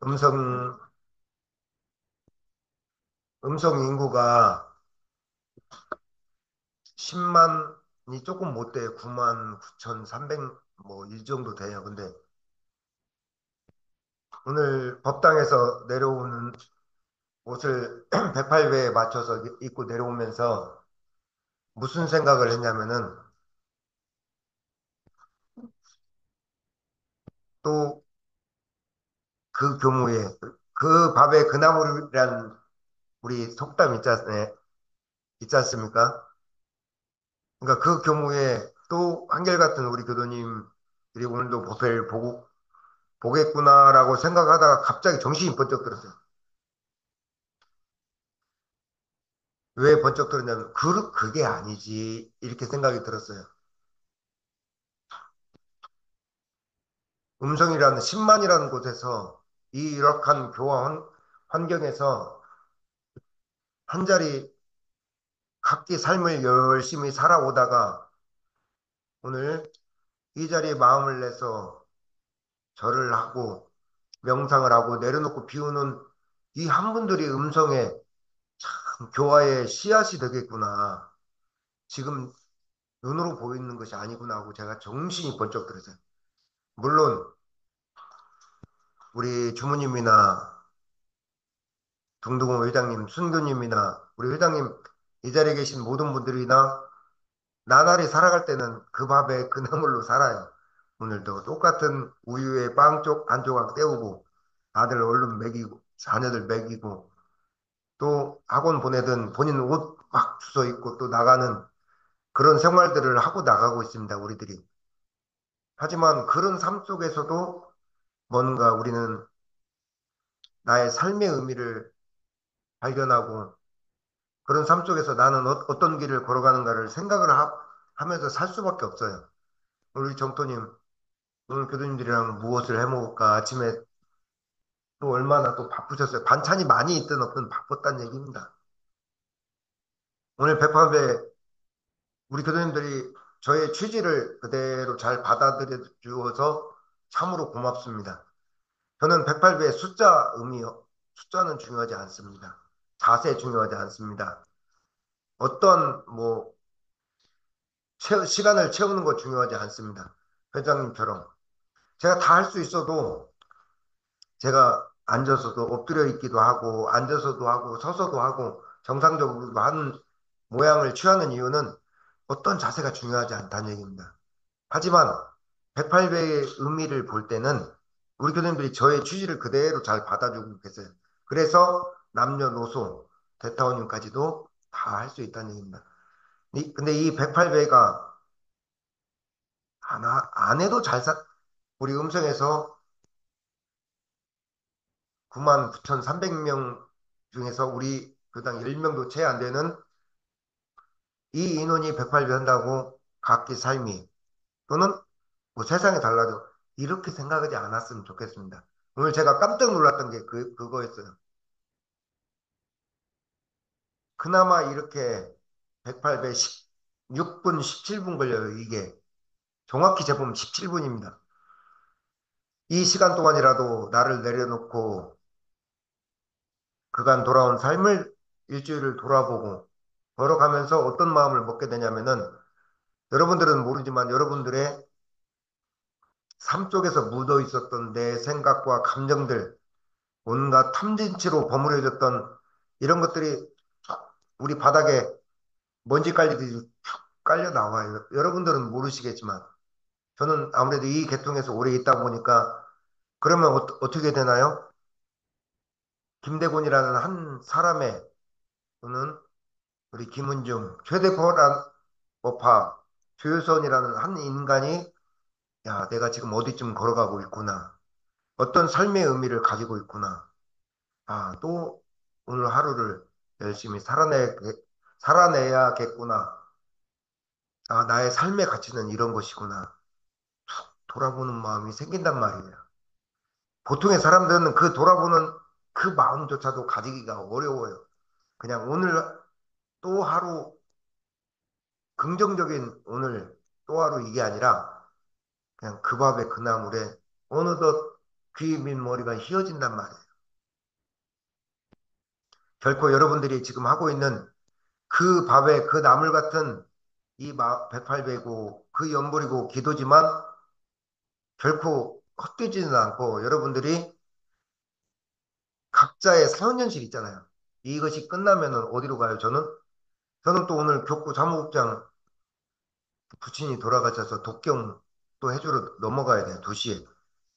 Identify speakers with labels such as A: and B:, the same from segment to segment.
A: 음성, 음성 인구가 10만이 조금 못 돼요. 9만 9,300, 뭐, 이 정도 돼요. 근데 오늘 법당에서 내려오는 옷을 108배에 맞춰서 입고 내려오면서 무슨 생각을 했냐면은 또 그 교무에 그 밥에 그 나물이란 우리 속담 있지 않습니까? 그러니까 그 교무에 또 한결같은 우리 교도님들이 오늘도 법회를 보겠구나라고 생각하다가 갑자기 정신이 번쩍 들었어요. 왜 번쩍 들었냐면, 그게 아니지. 이렇게 생각이 들었어요. 음성이라는 10만이라는 곳에서 이 열악한 교화 환경에서 한 자리 각기 삶을 열심히 살아오다가 오늘 이 자리에 마음을 내서 절을 하고 명상을 하고 내려놓고 비우는 이 한 분들이 음성의 교화의 씨앗이 되겠구나. 지금 눈으로 보이는 것이 아니구나 하고 제가 정신이 번쩍 들었어요. 물론 우리 주무님이나 동동호 회장님, 순교님이나 우리 회장님 이 자리에 계신 모든 분들이나 나날이 살아갈 때는 그 밥에 그 나물로 살아요. 오늘도 똑같은 우유에 빵 쪽 한 조각 때우고 아들 얼른 먹이고 자녀들 먹이고 또 학원 보내든 본인 옷 막 주워 입고 또 나가는 그런 생활들을 하고 나가고 있습니다. 우리들이. 하지만 그런 삶 속에서도 뭔가 우리는 나의 삶의 의미를 발견하고 그런 삶 속에서 나는 떤 길을 걸어가는가를 생각을 하면서 살 수밖에 없어요. 우리 정토님, 오늘 교수님들이랑 무엇을 해 먹을까? 아침에 또 얼마나 또 바쁘셨어요. 반찬이 많이 있든 없든 바빴다는 얘기입니다. 오늘 백밥에 우리 교수님들이 저의 취지를 그대로 잘 받아들여 주어서 참으로 고맙습니다. 저는 108배의 숫자는 중요하지 않습니다. 자세 중요하지 않습니다. 어떤 뭐 시간을 채우는 거 중요하지 않습니다. 회장님처럼. 제가 다 할 수 있어도 제가 앉아서도 엎드려 있기도 하고 앉아서도 하고 서서도 하고 정상적으로도 하는 모양을 취하는 이유는 어떤 자세가 중요하지 않다는 얘기입니다. 하지만 108배의 의미를 볼 때는 우리 교수님들이 저의 취지를 그대로 잘 받아주고 계세요. 그래서 남녀노소, 대타원님까지도 다 할 수 있다는 얘기입니다. 근데 이 108배가 안 해도 우리 음성에서 9만 9,300명 중에서 우리 교당 10명도 채 안 되는 이 인원이 108배 한다고 각기 삶이 또는 뭐 세상이 달라도 이렇게 생각하지 않았으면 좋겠습니다. 오늘 제가 깜짝 놀랐던 게 그거였어요. 그나마 이렇게 108배 6분 17분 걸려요, 이게. 정확히 재보면 17분입니다. 이 시간 동안이라도 나를 내려놓고 그간 돌아온 삶을 일주일을 돌아보고 걸어가면서 어떤 마음을 먹게 되냐면은 여러분들은 모르지만 여러분들의 삶 속에서 묻어 있었던 내 생각과 감정들, 온갖 탐진치로 버무려졌던 이런 것들이 우리 바닥에 먼지 깔리듯이 쭉 깔려 나와요. 여러분들은 모르시겠지만 저는 아무래도 이 계통에서 오래 있다 보니까 그러면 어떻게 되나요? 김대곤이라는 한 사람의 또는 우리 김은중, 최대포란 법화, 조효선이라는 한 인간이 야, 내가 지금 어디쯤 걸어가고 있구나. 어떤 삶의 의미를 가지고 있구나. 아, 또 오늘 하루를 열심히 살아내야겠구나. 아, 나의 삶의 가치는 이런 것이구나. 돌아보는 마음이 생긴단 말이에요. 보통의 사람들은 그 돌아보는 그 마음조차도 가지기가 어려워요. 그냥 오늘 또 하루, 긍정적인 오늘 또 하루 이게 아니라 그냥 그 밥에 그 나물에 어느덧 귀 민 머리가 휘어진단 말이에요. 결코 여러분들이 지금 하고 있는 그 밥에 그 나물 같은 이 108배고 그 연불이고 기도지만 결코 헛되지는 않고 여러분들이 각자의 사연현실 있잖아요. 이것이 끝나면은 어디로 가요? 저는 또 오늘 교구 사무국장 부친이 돌아가셔서 독경 또 해주러 넘어가야 돼요. 2시에.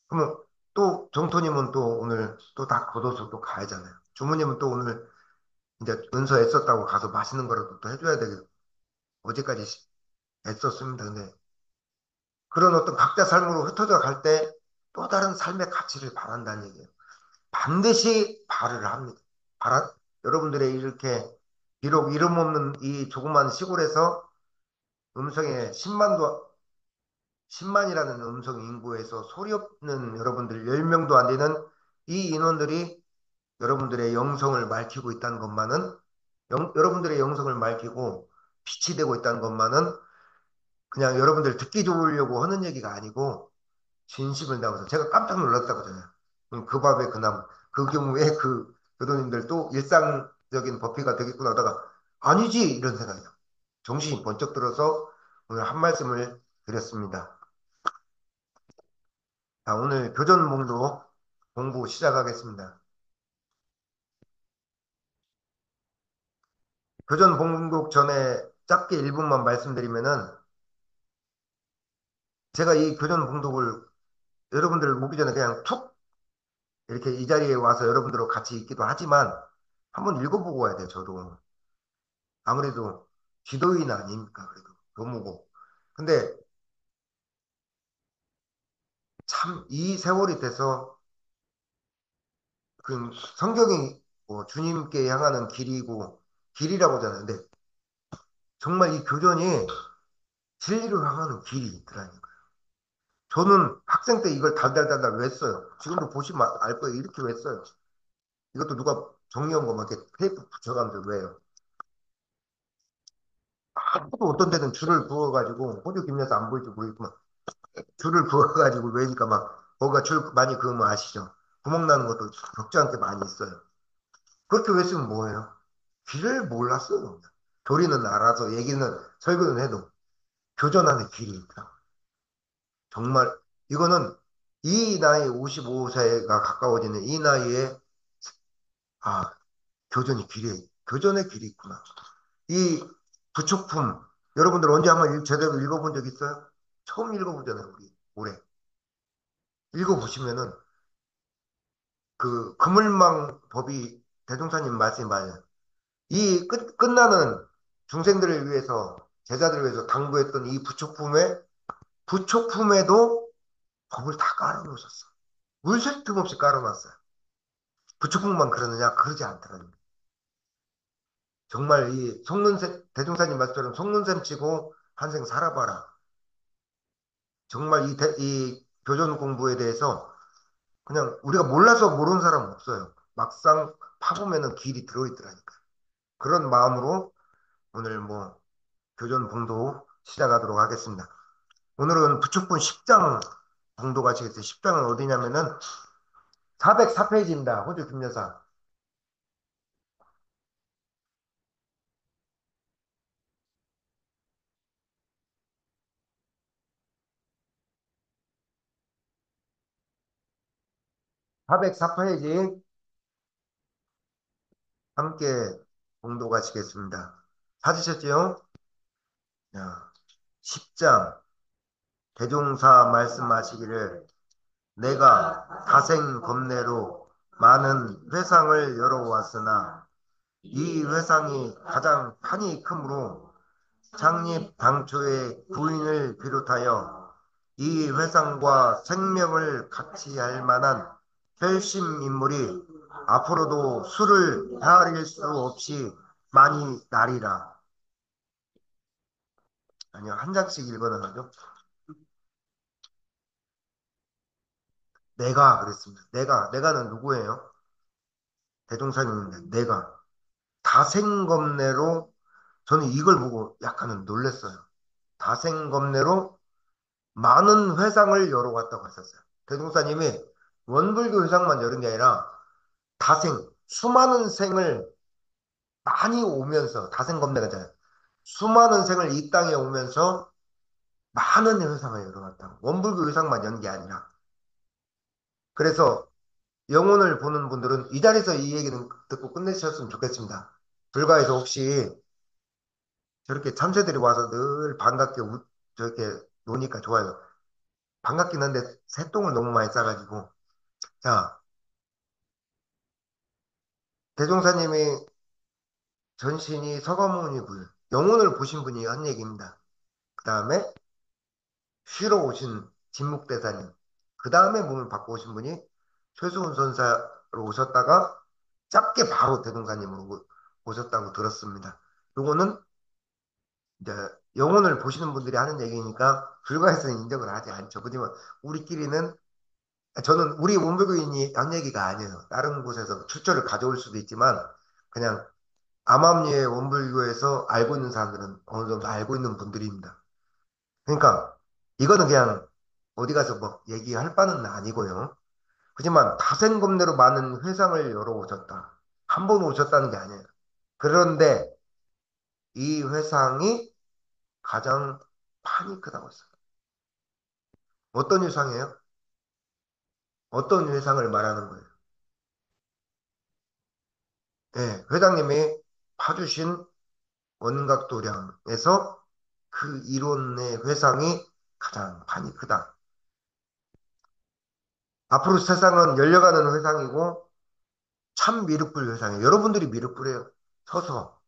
A: 그러면 또 정토님은 또 오늘 또 다 걷어서 또 가야잖아요. 주무님은 또 오늘 이제 은서 애썼다고 가서 맛있는 거라도 또 해줘야 되겠고 어제까지 애썼습니다. 근데 그런 어떤 각자 삶으로 흩어져 갈 때 또 다른 삶의 가치를 바란다는 얘기예요. 반드시 발을 합니다. 여러분들의 이렇게 비록 이름 없는 이 조그만 시골에서 음성의 10만이라는 음성 인구에서 소리 없는 여러분들 10명도 안 되는 이 인원들이 여러분들의 영성을 밝히고 있다는 것만은 여러분들의 영성을 밝히고 빛이 되고 있다는 것만은 그냥 여러분들 듣기 좋으려고 하는 얘기가 아니고 진심을 담아서 제가 깜짝 놀랐다고잖아요. 그 밥에 그 나무 그 경우에 그 교도님들도 일상적인 법회가 되겠구나 하다가 아니지 이런 생각이요. 정신이 번쩍 들어서 오늘 한 말씀을 드렸습니다. 자, 오늘 교전 목록 공부 시작하겠습니다. 교전 목록 전에 짧게 1분만 말씀드리면은 제가 이 교전 봉독을 여러분들 오기 전에 그냥 툭 이렇게 이 자리에 와서 여러분들과 같이 있기도 하지만 한번 읽어보고 와야 돼요, 저도. 아무래도 기도인 아닙니까, 그래도. 교무고. 근데 참 이 세월이 돼서 그 성경이 뭐 주님께 향하는 길이고 길이라고 하잖아요. 근데 정말 이 교전이 진리로 향하는 길이 있더라니까요. 저는 학생 때 이걸 달달달달 외웠어요. 지금도 보시면 알 거예요. 이렇게 외웠어요. 이것도 누가 정리한 거만 이렇게 테이프 붙여가면서 외요. 또 어떤 데는 줄을 부어가지고 호주 김여사 안 보일지 모르겠지만 줄을 부어가지고 외니까 막 거기가 줄 많이 그으면 아시죠? 구멍 나는 것도 적지 않게 많이 있어요. 그렇게 외우면 뭐예요? 길을 몰랐어요. 교리는 알아서 얘기는 설교는 해도 교전하는 길이 있다. 정말 이거는 이 나이 55세가 가까워지는 이 나이에 아 교전의 길이 있구나. 이 부속품 여러분들 언제 한번 제대로 읽어본 적 있어요? 처음 읽어보잖아요, 우리 올해. 읽어보시면은 그 그물망 법이 대종사님 말씀이 맞아요. 이 끝나는 중생들을 위해서 제자들을 위해서 당부했던 이 부속품에도 법을 다 깔아놓으셨어. 물색 틈 없이 깔아놨어요. 부속품만 그러느냐? 그러지 않더라고요. 정말 이 속는셈 대종사님 말씀처럼 속는셈 치고 한생 살아봐라. 정말 이 교전 공부에 대해서 그냥 우리가 몰라서 모르는 사람 없어요. 막상 파보면은 길이 들어있더라니까. 그런 마음으로 오늘 뭐 교전 봉도 시작하도록 하겠습니다. 오늘은 부축분 10장 봉도 가시겠어요. 10장은 어디냐면은 404페이지입니다. 호주 김여사. 404페이지 함께 봉도 가시겠습니다. 찾으셨죠? 자, 10장 대종사 말씀하시기를 내가 다생 겁내로 많은 회상을 열어왔으나 이 회상이 가장 판이 크므로 창립 당초의 부인을 비롯하여 이 회상과 생명을 같이 할 만한 혈심 인물이 앞으로도 수를 헤아릴 수 없이 많이 나리라. 아니요, 한 장씩 읽어나가죠. 내가 그랬습니다. 내가는 누구예요? 대종사님입니다. 내가. 다생검내로 저는 이걸 보고 약간은 놀랐어요. 다생검내로 많은 회상을 열어왔다고 하셨어요. 대종사님이 원불교 회상만 열은 게 아니라 다생, 수많은 생을 많이 오면서, 다생 검내가잖아요. 수많은 생을 이 땅에 오면서 많은 회상을 열어왔다고. 원불교 회상만 연 게 아니라. 그래서 영혼을 보는 분들은 이 자리에서 이 얘기는 듣고 끝내셨으면 좋겠습니다. 불가에서 혹시 저렇게 참새들이 와서 늘 반갑게 저렇게 노니까 좋아요. 반갑긴 한데 새똥을 너무 많이 싸가지고. 자, 대종사님이 전신이 서가모니고요. 영혼을 보신 분이 한 얘기입니다. 그 다음에 쉬러 오신 진묵대사님. 그 다음에 몸을 바꿔 오신 분이 최수훈 선사로 오셨다가 짧게 바로 대종사님으로 오셨다고 들었습니다. 요거는 이제 영혼을 보시는 분들이 하는 얘기니까 불가에서는 인정을 하지 않죠. 그지만 우리끼리는 저는 우리 원불교인이 한 얘기가 아니에요. 다른 곳에서 출처를 가져올 수도 있지만 그냥 암암리의 원불교에서 알고 있는 사람들은 어느 정도 알고 있는 분들입니다. 그러니까 이거는 그냥 어디 가서 뭐 얘기할 바는 아니고요. 하지만 다생검내로 많은 회상을 열어오셨다. 한 번 오셨다는 게 아니에요. 그런데 이 회상이 가장 판이 크다고 했어요. 어떤 회상이에요? 어떤 회상을 말하는 거예요? 예, 회장님이 파주신 원각도량에서 그 이론의 회상이 가장 판이 크다. 앞으로 세상은 열려가는 회상이고 참 미륵불 회상이에요. 여러분들이 미륵불이에요. 서서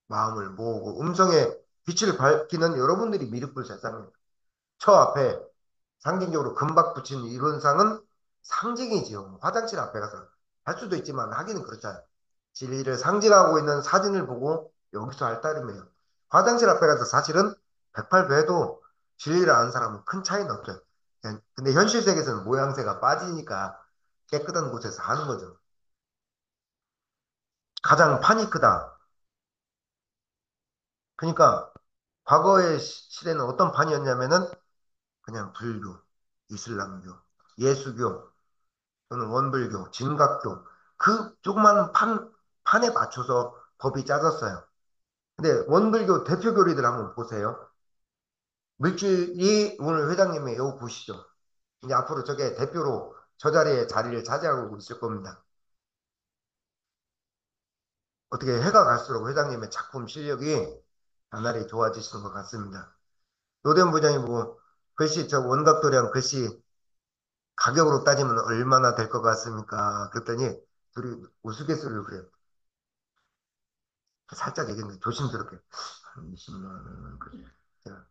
A: 마음을 모으고 음성의 빛을 밝히는 여러분들이 미륵불 세상이에요. 저 앞에 상징적으로 금박 붙인 이론상은 상징이지요. 화장실 앞에 가서 할 수도 있지만 하기는 그렇잖아요. 진리를 상징하고 있는 사진을 보고 여기서 할 따름이에요. 화장실 앞에 가서 사실은 108배도 진리를 아는 사람은 큰 차이는 없죠. 근데 현실 세계에서는 모양새가 빠지니까 깨끗한 곳에서 하는 거죠. 가장 판이 크다. 그러니까 과거의 시대는 어떤 판이었냐면은 그냥 불교, 이슬람교, 예수교, 또는 원불교, 진각교 그 조그마한 판에 맞춰서 법이 짜졌어요. 근데 원불교 대표 교리들 한번 보세요. 물질이 오늘 회장님이 여기 보시죠. 이제 앞으로 저게 대표로 저 자리에 자리를 차지하고 있을 겁니다. 어떻게 해가 갈수록 회장님의 작품 실력이 나날이 좋아지시는 것 같습니다. 노대현 부장이 뭐 글씨 저 원각도량 글씨 가격으로 따지면 얼마나 될 것 같습니까? 그랬더니 둘이 우스갯소리를 그래요. 살짝 얘기했는데 조심스럽게 한 20만 원. 그래. 자,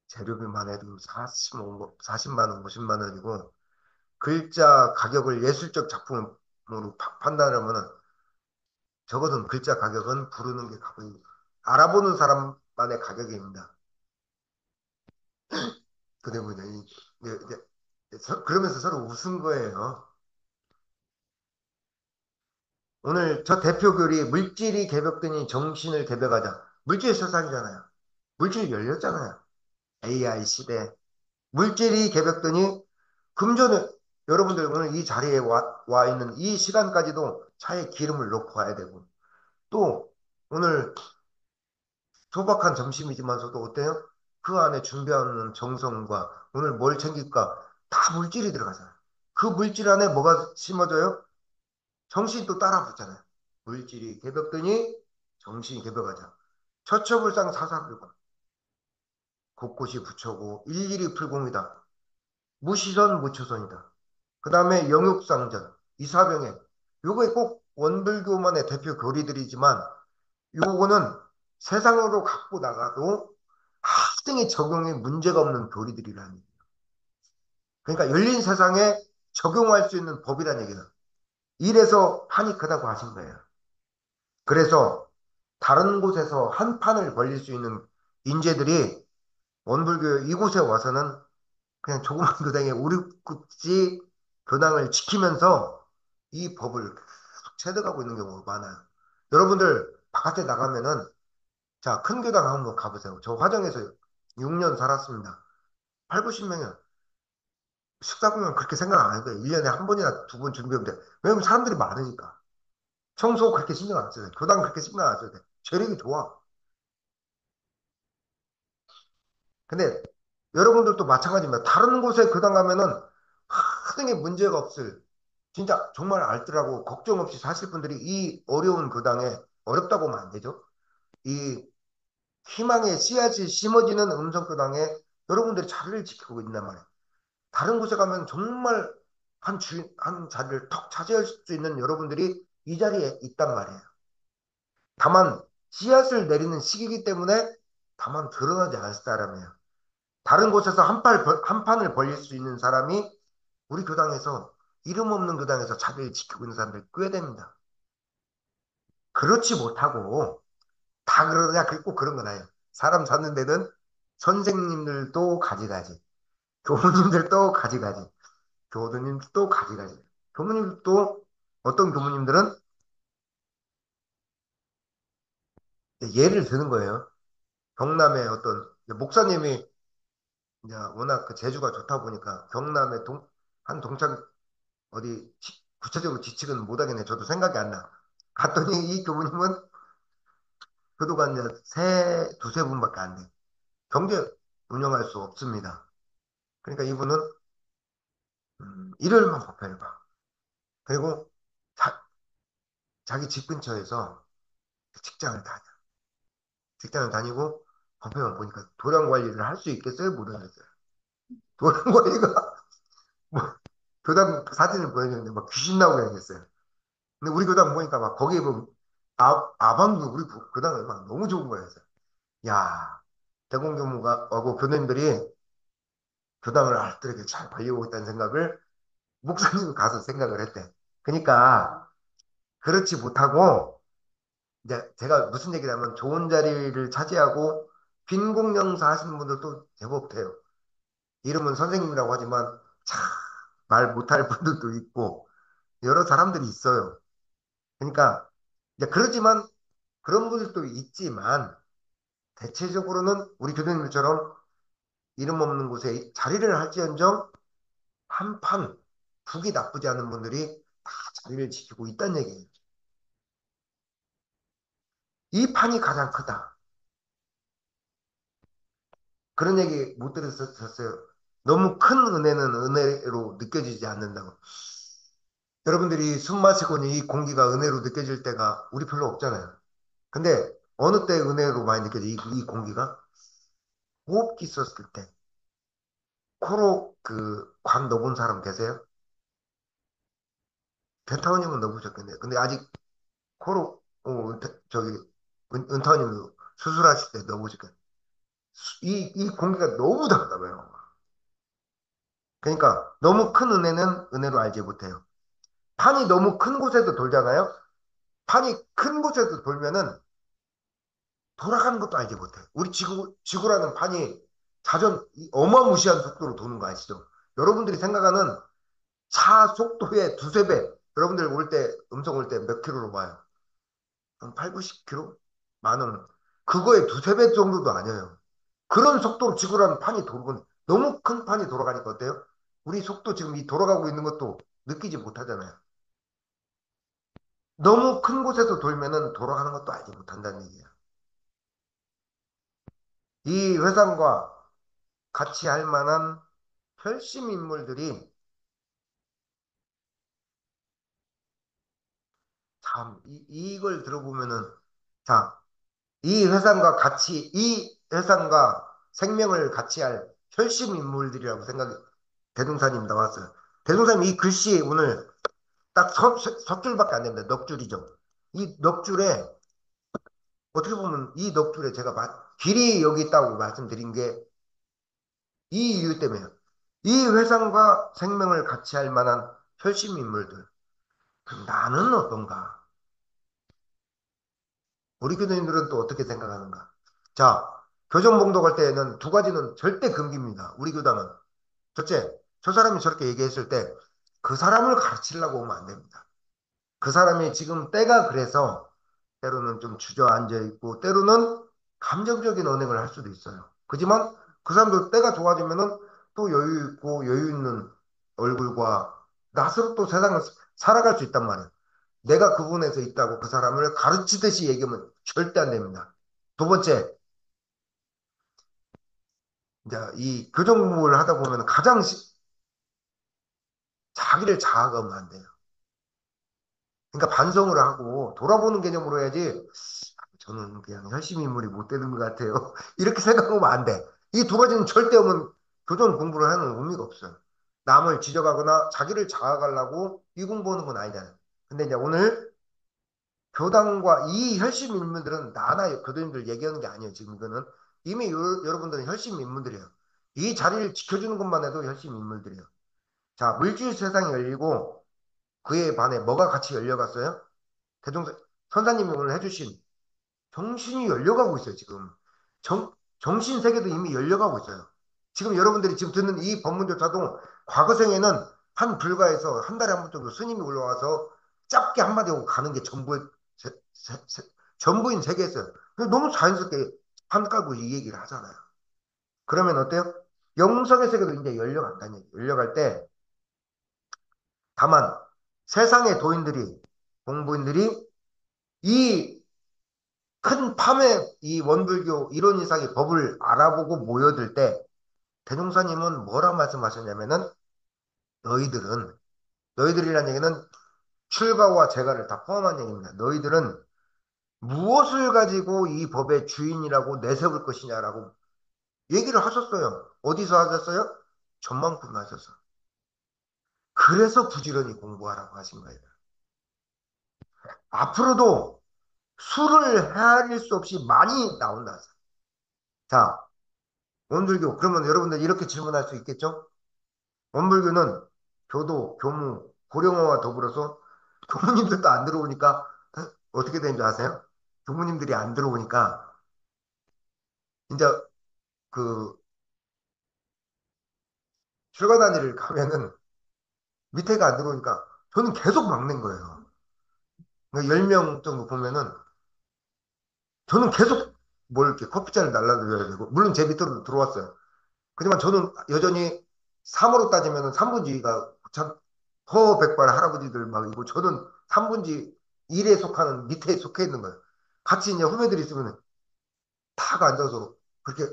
A: 재료비만 해도 40만 원, 50만 원이고 글자 가격을 예술적 작품으로 판단하면은 적어도 글자 가격은 부르는 게 가격이 알아보는 사람만의 가격입니다. 그 때문에 그러면서 서로 웃은 거예요. 오늘 저 대표 글이 물질이 개벽되니 정신을 개벽하자. 물질 세상이잖아요. 물질이 열렸잖아요. AI 시대. 물질이 개벽되니 금전에 여러분들 오늘 이 자리에 와 있는 이 시간까지도 차에 기름을 넣고 와야 되고 또 오늘 소박한 점심이지만서도 어때요? 그 안에 준비하는 정성과 오늘 뭘 챙길까 다 물질이 들어가잖아요. 그 물질 안에 뭐가 심어져요? 정신이 또 따라 붙잖아요. 물질이 개벽되니 정신이 개벽하자. 처처불상 사사불관. 곳곳이 부처고 일일이 불공이다. 무시선 무초선이다. 그 다음에 영육상전, 이사병행. 요거에 꼭 원불교만의 대표 교리들이지만 요거는 세상으로 갖고 나가도 학생의 적용에 문제가 없는 교리들이라는 얘기예요. 그러니까 열린 세상에 적용할 수 있는 법이라는 얘기는 이래서 판이 크다고 하신 거예요. 그래서 다른 곳에서 한 판을 벌릴 수 있는 인재들이 원불교 이곳에 와서는 그냥 조그만 교당에 우리국지 교당을 지키면서 이 법을 계속 체득하고 있는 경우가 많아요. 여러분들 바깥에 나가면은 자, 큰 교당 한번 가보세요. 저 화정에서 6년 살았습니다. 8, 90명이요. 식사하면 그렇게 생각 안 해도 돼. 1년에 한 번이나 두 번 준비하면 돼. 왜냐면 사람들이 많으니까. 청소 그렇게 신경 안 써도 돼. 교당 그렇게 신경 안 써도 돼. 체력이 좋아. 근데 여러분들도 마찬가지입니다. 다른 곳에 교당 가면은 하등의 문제가 없을 진짜 정말 알뜰하고 걱정 없이 사실 분들이 이 어려운 교당에 어렵다고 하면 안 되죠. 이 희망의 씨앗이 심어지는 음성교당에 여러분들이 자리를 지키고 있단 말이에요. 다른 곳에 가면 정말 한 자리를 턱 차지할 수 있는 여러분들이 이 자리에 있단 말이에요. 다만 씨앗을 내리는 시기이기 때문에 다만 드러나지 않을 사람이에요. 다른 곳에서 한 판을 벌릴 수 있는 사람이 우리 교당에서 이름 없는 교당에서 자리를 지키고 있는 사람들이 꽤 됩니다. 그렇지 못하고 다 그러냐 꼭 그런 건 아니에요. 사람 사는 데는 선생님들도 가지가지, 교무님들도 가지가지, 교도님들도 가지가지. 교무님들도 어떤 교무님들은 예를 드는 거예요. 경남의 어떤 목사님이 이제 워낙 그 재주가 좋다 보니까 경남의 한 동창 어디 구체적으로 지칭은 못하겠네. 저도 생각이 안 나. 갔더니 이 교무님은 교도가 이제 두세 분밖에 안 돼. 경제 운영할 수 없습니다. 그러니까 이분은 일요일만 법회를 봐. 그리고 자기 집 근처에서 직장을 다녀. 직장을 다니고 법회만 보니까 도량 관리를 할 수 있겠어요? 못하겠어요. 도량 관리가 뭐 교당 사진을 보여주는데 막 귀신 나오게 생겼어요. 근데 우리 교당 보니까 막 거기에 보면 아방도 우리 교당은 막 너무 좋은 거예요. 그래서 야, 대공교무가 하고 교수님들이 교당을 알뜰하게 잘 관리하고 있다는 생각을 목사님이 가서 생각을 했대. 그러니까 그렇지 못하고 이제 제가 무슨 얘기냐면 좋은 자리를 차지하고 빈 공명사 하시는 분들도 제법 돼요. 이름은 선생님이라고 하지만 참 말 못할 분들도 있고 여러 사람들이 있어요. 그러니까 이제 그러지만 그런 분들도 있지만 대체적으로는 우리 교수님들처럼 이름 없는 곳에 자리를 할지언정 한판 북이 나쁘지 않은 분들이 다 자리를 지키고 있다는 얘기예요. 이 판이 가장 크다. 그런 얘기 못 들으셨어요? 너무 큰 은혜는 은혜로 느껴지지 않는다고. 여러분들이 숨 마시고 이 공기가 은혜로 느껴질 때가 우리 별로 없잖아요. 근데 어느 때 은혜로 많이 느껴져? 이 공기가? 호흡기 썼을 때. 코로 그 관 넣어본 사람 계세요? 펜타원님은 넣어보셨겠네요. 근데 아직 코로, 저기, 은타원님도 수술하실 때 넣어보셨겠네요. 이 공기가 너무 답답해요. 그러니까 너무 큰 은혜는 은혜로 알지 못해요. 판이 너무 큰 곳에도 돌잖아요. 판이 큰 곳에서 돌면은 돌아가는 것도 알지 못해. 우리 지구라는 판이 어마무시한 속도로 도는 거 아시죠? 여러분들이 생각하는 차 속도의 두세 배. 여러분들 음성 올 때 몇 킬로로 봐요? 한 8, 90킬로? 많은. 그거의 두세 배 정도도 아니에요. 그런 속도로 지구라는 판이 돌고, 너무 큰 판이 돌아가니까 어때요? 우리 속도 지금 이 돌아가고 있는 것도 느끼지 못하잖아요. 너무 큰 곳에서 돌면은 돌아가는 것도 알지 못한다는 얘기예요. 이 회상과 같이 할 만한 혈심 인물들이 참, 이걸 들어보면은, 자, 이 회상과 생명을 같이 할 혈심 인물들이라고 대동사님 나왔어요. 대동사님 이 글씨 오늘 딱 석 줄밖에 안 됩니다. 넉 줄이죠. 이 넉 줄에, 어떻게 보면 이 넉 줄에 길이 여기 있다고 말씀드린 게 이 이유 때문에요. 이 회상과 생명을 같이 할 만한 혈심 인물들. 그럼 나는 어떤가? 우리 교도님들은 또 어떻게 생각하는가? 자, 교정 봉독할 때에는 두 가지는 절대 금기입니다. 우리 교당은. 첫째, 저 사람이 저렇게 얘기했을 때 그 사람을 가르치려고 오면 안 됩니다. 그 사람이 지금 때가 그래서 때로는 좀 주저앉아 있고 때로는 감정적인 언행을 할 수도 있어요. 그지만 그 사람도 때가 좋아지면은 또 여유 있고 여유 있는 얼굴과 낫으로 또 세상을 살아갈 수 있단 말이에요. 내가 그분에서 있다고 그 사람을 가르치듯이 얘기하면 절대 안 됩니다. 두 번째, 이제 이 교정 공부를 하다 보면 가장 자기를 자학하면 안 돼요. 그러니까 반성을 하고 돌아보는 개념으로 해야지 저는 그냥 열심히 인물이 못 되는 것 같아요. 이렇게 생각하면 안 돼. 이 두 가지는 절대 오면 교정 공부를 하는 의미가 없어요. 남을 지적하거나 자기를 자학하려고 이 공부하는 건 아니잖아요. 근데 이제 오늘 교당과 이 혈심 인물들은 나나 교도님들 얘기하는 게 아니에요. 지금 이거는 이미 여러분들은 혈심 인물들이에요. 이 자리를 지켜주는 것만 해도 혈심 인물들이에요. 자, 물질 세상이 열리고 그에 반해 뭐가 같이 열려갔어요? 대종사 선사님이 오늘 해주신 정신이 열려가고 있어요, 지금. 정신 세계도 이미 열려가고 있어요. 지금 여러분들이 지금 듣는 이 법문조차도 과거생에는 한 불가에서 한 달에 한 번 정도 스님이 올라와서 짧게 한마디 하고 가는 게 전부인 세계였어요. 너무 자연스럽게 판 깔고 이 얘기를 하잖아요. 그러면 어때요? 영성의 세계도 이제 열려간다는 얘기예요. 열려갈 때 다만 세상의 도인들이 공부인들이 이 큰 밤에 이 원불교 이론 이상의 법을 알아보고 모여들 때 대종사님은 뭐라 말씀하셨냐면은 너희들은 너희들이란 얘기는 출가와 재가를 다 포함한 얘기입니다. 너희들은 무엇을 가지고 이 법의 주인이라고 내세울 것이냐라고 얘기를 하셨어요. 어디서 하셨어요? 전만품 하셨어. 그래서 부지런히 공부하라고 하신 거예요. 앞으로도 수를 헤아릴 수 없이 많이 나온다. 자, 원불교. 그러면 여러분들 이렇게 질문할 수 있겠죠? 원불교는 교도, 교무, 고령어와 더불어서 교무님들도 안 들어오니까 어떻게 되는 줄 아세요? 교무님들이 안 들어오니까 이제 그 출가단위를 가면은 밑에가 안 들어오니까 저는 계속 막는 거예요. 그러니까 10명 정도 보면은 저는 계속 뭘 이렇게 커피잔을 날라드려야 되고 물론 제 밑으로 들어왔어요. 하지만 저는 여전히 3으로 따지면 3분지가 참 허백발 할아버지들 막이고 저는 3분지 1에 속하는 밑에 속해 있는 거예요. 같이 이제 후배들이 있으면 탁 앉아서 그렇게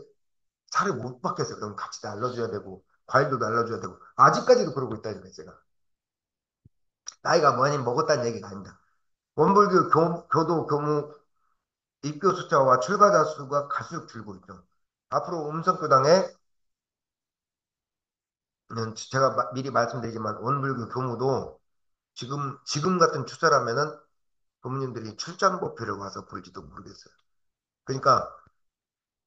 A: 살을 못 받겠어요. 그럼 같이 날라줘야 되고 과일도 날라줘야 되고 아직까지도 그러고 있다니까요. 제가 나이가 많이 먹었다는 얘기가 아닙니다. 원불교 교도 교무 입교 숫자와 출가자 수가 갈수록 줄고 있죠. 앞으로 음성교당에 제가 미리 말씀드리지만 원불교 교무도 지금 같은 추세라면은 부모님들이 출장 법회를 와서 볼지도 모르겠어요. 그러니까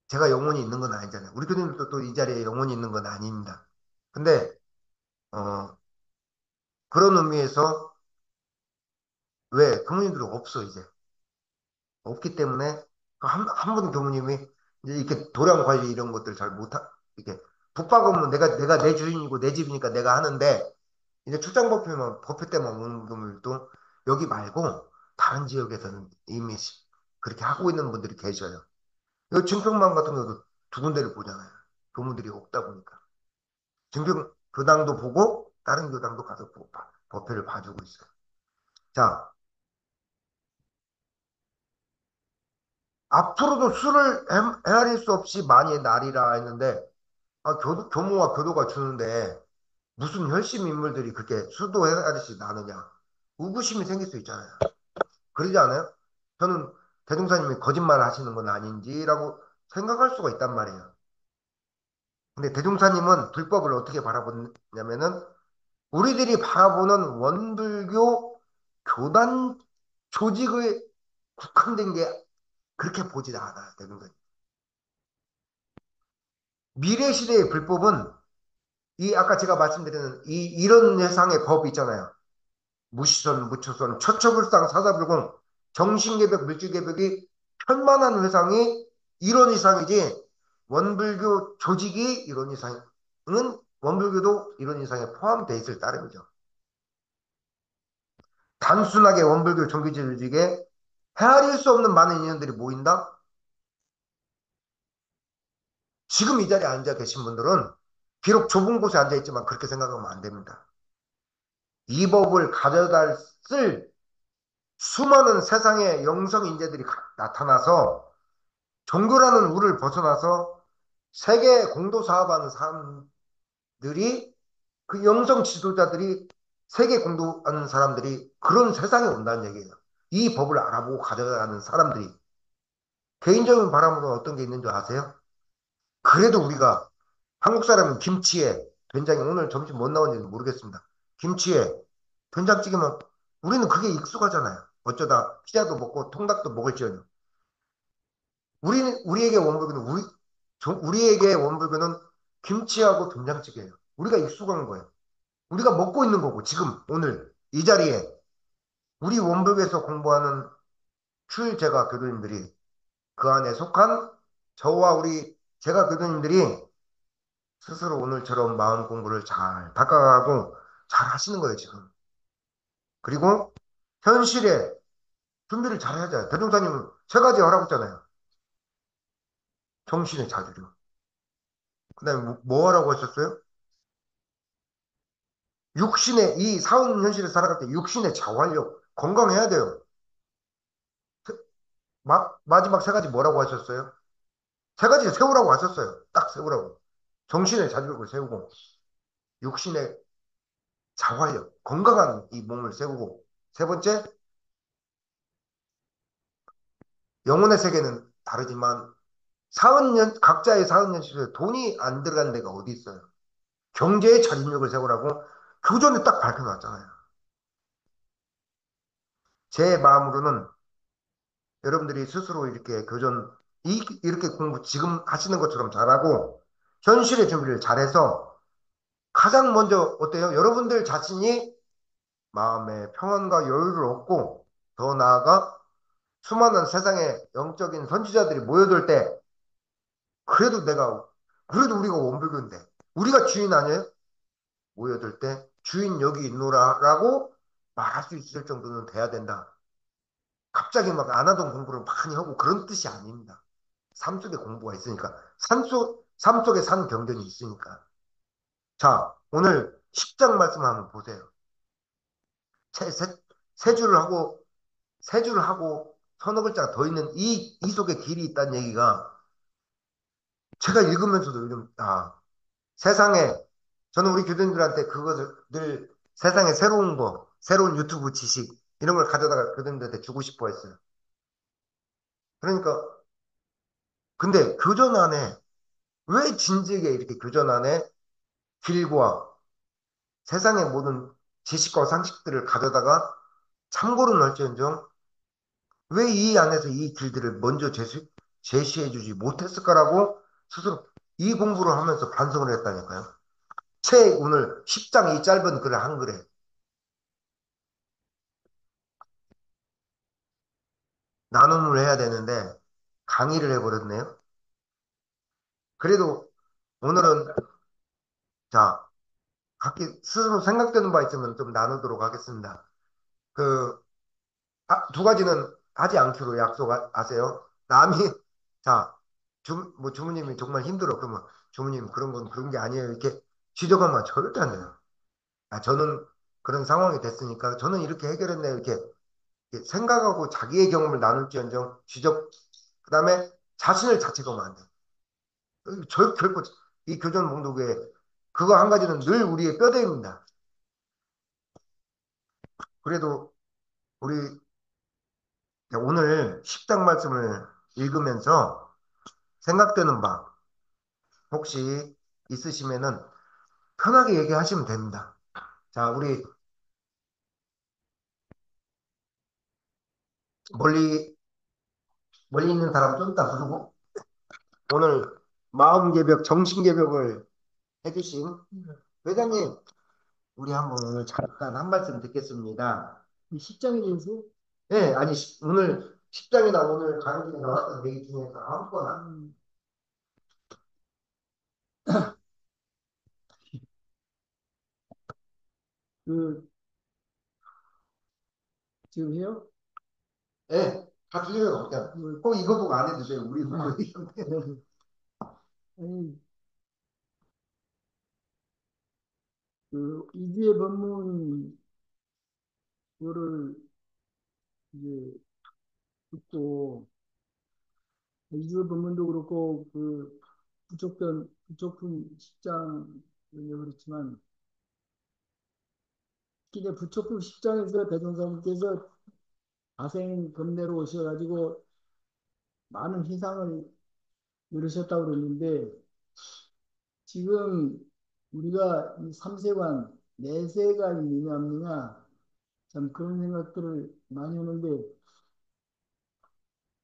A: 제가 영혼이 있는 건 아니잖아요. 우리 교수님들도 또 이 자리에 영혼이 있는 건 아닙니다. 근데 어, 그런 의미에서 왜 교무님들은 없어 이제 없기 때문에 한 분 교무님이 이제 이렇게 도량 관리 이런 것들 잘 못하 이렇게 북박으면 내가 내 주인이고 내 집이니까 내가 하는데 이제 출장 법회만 법회 때만 오는 분들도 여기 말고 다른 지역에서는 이미 그렇게 하고 있는 분들이 계셔요. 여기 증평만 같은 경우도 두 군데를 보잖아요. 교무들이 없다 보니까. 증평 교당도 보고 다른 교당도 가서 보고 법회를 봐주고 있어요. 자, 앞으로도 수를 헤아릴 수 없이 많이 날이라 했는데 교무와 교도가 주는데 무슨 혈심 인물들이 그렇게 수도 헤아리지 나느냐. 의구심이 생길 수 있잖아요. 그러지 않아요? 저는 대종사님이 거짓말 하시는 건 아닌지라고 생각할 수가 있단 말이에요. 근데 대종사님은 불법을 어떻게 바라보냐면은 우리들이 바라보는 원불교 교단 조직의 국한된 게 그렇게 보지 않아요. 대종사님. 미래 시대의 불법은 이 아까 제가 말씀드리는 이런 예상의 법이 있잖아요. 무시선, 무초선, 처처불상, 사사불공, 정신개벽, 물질개벽이 편만한 회상이 이론 이상이지 원불교 조직이 이론 이상은 원불교도 이론 이상에 포함되어 있을 따름이죠. 단순하게 원불교 종교 조직에 헤아릴 수 없는 많은 인연들이 모인다? 지금 이 자리에 앉아 계신 분들은 비록 좁은 곳에 앉아 있지만 그렇게 생각하면 안 됩니다. 이 법을 가져다 쓸 수많은 세상의 영성 인재들이 나타나서 종교라는 우를 벗어나서 세계 공도 사업하는 사람들이 그 영성 지도자들이 세계 공부하는 사람들이 그런 세상이 온다는 얘기예요. 이 법을 알아보고 가져가는 사람들이 개인적인 바람으로 어떤 게 있는 줄 아세요? 그래도 우리가 한국 사람은 김치에 된장에 오늘 점심 못 나온지는 모르겠습니다. 김치에 된장찌개면 우리는 그게 익숙하잖아요. 어쩌다 피자도 먹고 통닭도 먹을지언정. 우리에게 원불교는 우리에게 원불교는 김치하고 된장찌개예요. 우리가 익숙한 거예요. 우리가 먹고 있는 거고 지금 오늘 이 자리에 우리 원불교에서 공부하는 출제가 교도님들이 그 안에 속한 저와 우리 제가 교도님들이 스스로 오늘처럼 마음 공부를 잘 닦아가고 잘 하시는 거예요 지금. 그리고 현실에 준비를 잘 해야죠. 대종사님은 세 가지 하라고 했잖아요. 정신의 자주력. 그다음에 뭐 하라고 하셨어요? 육신의 이 사원 현실에 살아갈 때 육신의 자활력 건강해야 돼요. 마지막 세 가지 뭐라고 하셨어요? 세 가지 세우라고 하셨어요. 딱 세우라고. 정신의 자주력을 세우고 육신의 자활력 건강한 이 몸을 세우고 세 번째 영혼의 세계는 다르지만 각자의 사은 현실에 돈이 안 들어가는 데가 어디 있어요? 경제의 자립력을 세우라고 교전에 딱 밝혀놨잖아요. 제 마음으로는 여러분들이 스스로 이렇게 이렇게 공부 지금 하시는 것처럼 잘하고 현실의 준비를 잘해서 가장 먼저 어때요? 여러분들 자신이 마음의 평안과 여유를 얻고 더 나아가 수많은 세상의 영적인 선지자들이 모여들 때 그래도 그래도 우리가 원불교인데 우리가 주인 아니에요? 모여들 때 주인 여기 있노라라고 말할 수 있을 정도는 돼야 된다. 갑자기 막 안 하던 공부를 많이 하고 그런 뜻이 아닙니다. 삶 속에 공부가 있으니까. 삶 속에 산 경전이 있으니까. 자, 오늘 10장 말씀 한번 보세요. 세, 세, 세 줄을 하고, 세 줄을 하고 서너 글자가 더 있는 이 속에 길이 있다는 얘기가 제가 읽으면서도 요즘, 세상에, 저는 우리 교수님들한테 그것을 늘 세상에 새로운 거, 새로운 유튜브 지식, 이런 걸 가져다가 교수님들한테 주고 싶어 했어요. 그러니까, 근데 교전 안에, 왜 진지하게 이렇게 교전 안에 길과 세상의 모든 지식과 상식들을 가져다가 참고를 할지언정 왜 이 안에서 이 길들을 먼저 제시해주지 못했을까라고 스스로 이 공부를 하면서 반성을 했다니까요. 오늘 10장 이 짧은 글을 한 글에 나눔을 해야 되는데 강의를 해버렸네요. 그래도 오늘은 자, 각기 스스로 생각되는 바 있으면 좀 나누도록 하겠습니다. 그, 두 가지는 하지 않기로 약속하세요. 남이, 자, 주무님이 정말 힘들어. 그러면 주무님 그런 건 그런 게 아니에요. 이렇게 지적하면 절대 안 돼요. 저는 그런 상황이 됐으니까 저는 이렇게 해결했네요. 이렇게 생각하고 자기의 경험을 나눌지언정 그 다음에 자신을 자책하면 안 돼요. 결코 이 교전 목록에 그거 한 가지는 늘 우리의 뼈대입니다. 그래도 우리 오늘 10장 말씀을 읽으면서 생각되는 바 혹시 있으시면은 편하게 얘기하시면 됩니다. 자, 우리 멀리 멀리 있는 사람 좀 이따 부르고 오늘 마음 개벽, 정신 개벽을 해주신 회장님, 우리 한번 오늘 잠깐 한 말씀 듣겠습니다. 이 십장에 대해서? 네, 아니 오늘 십장이나 오늘 강의에 나왔던 얘기 중에서 아무거나. 그 지금 해요? 네, 다 틀려요. 그냥 꼭 이거 보고 안 해도 돼요. 우리 보고 얘기하면 돼요. 아니, 그 이주의 법문
B: 그거를 이제 듣고 이주호 본문도 그렇고 그 부족분 10장 그렇지만 특히 이제 부족분 10장에서 대종사님께서 가생 금내로 오셔가지고 많은 희상을 이루셨다고 그러는데 지금 우리가 이 3세관, 내세가 있느냐 없느냐 참 그런 생각들을 많이 하는데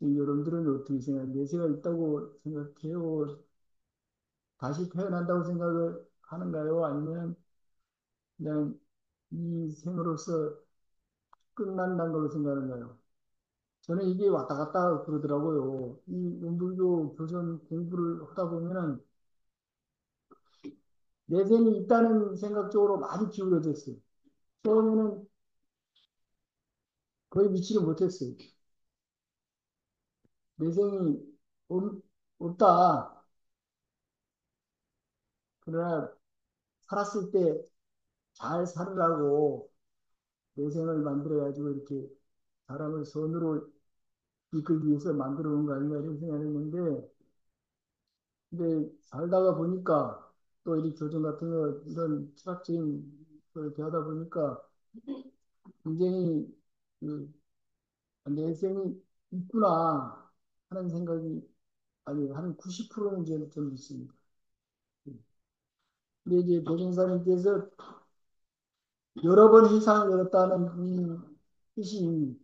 B: 여러분들은 어떻게 생각해요? 내세가 있다고 생각해요? 다시 태어난다고 생각을 하는가요? 아니면 그냥 이 생으로서 끝난다는 걸로 생각하는가요? 저는 이게 왔다 갔다 그러더라고요. 이 원불교 교전 공부를 하다 보면은 내생이 있다는 생각 쪽으로 많이 기울어졌어요. 처음에는 거의 믿지를 못했어요. 내생이 없, 없다. 그러나 살았을 때 잘 살으라고 내생을 만들어가지고 이렇게 사람을 선으로 이끌기 위해서 만들어 놓은 거 아닌가 이런 생각을 했는데 근데 살다가 보니까 또 이 교정 같은 거 이런 철학적인 걸 대하다 보니까 굉장히 그 내생이 있구나 하는 생각이 아니 한 90%는 좀 있습니다. 근데 이제 도종사님께서 여러 번 희상을 열었다는 이 뜻이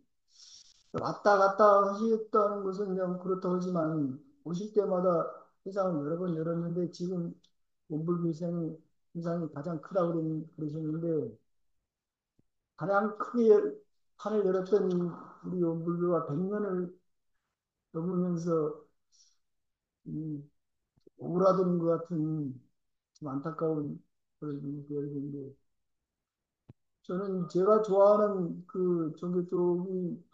B: 왔다 갔다 하셨다는 것은 그냥 그렇다고 하지만 오실 때마다 희상을 여러 번 열었는데 지금 원불교 희상이 가장 크다고 그러셨는데 가장 크게 판을 열었던 우리 원불교가 100년을 넘으면서 이 오그라드는 것 같은 좀 안타까운 그런 계열인데 저는 제가 좋아하는 그 종교 쪽이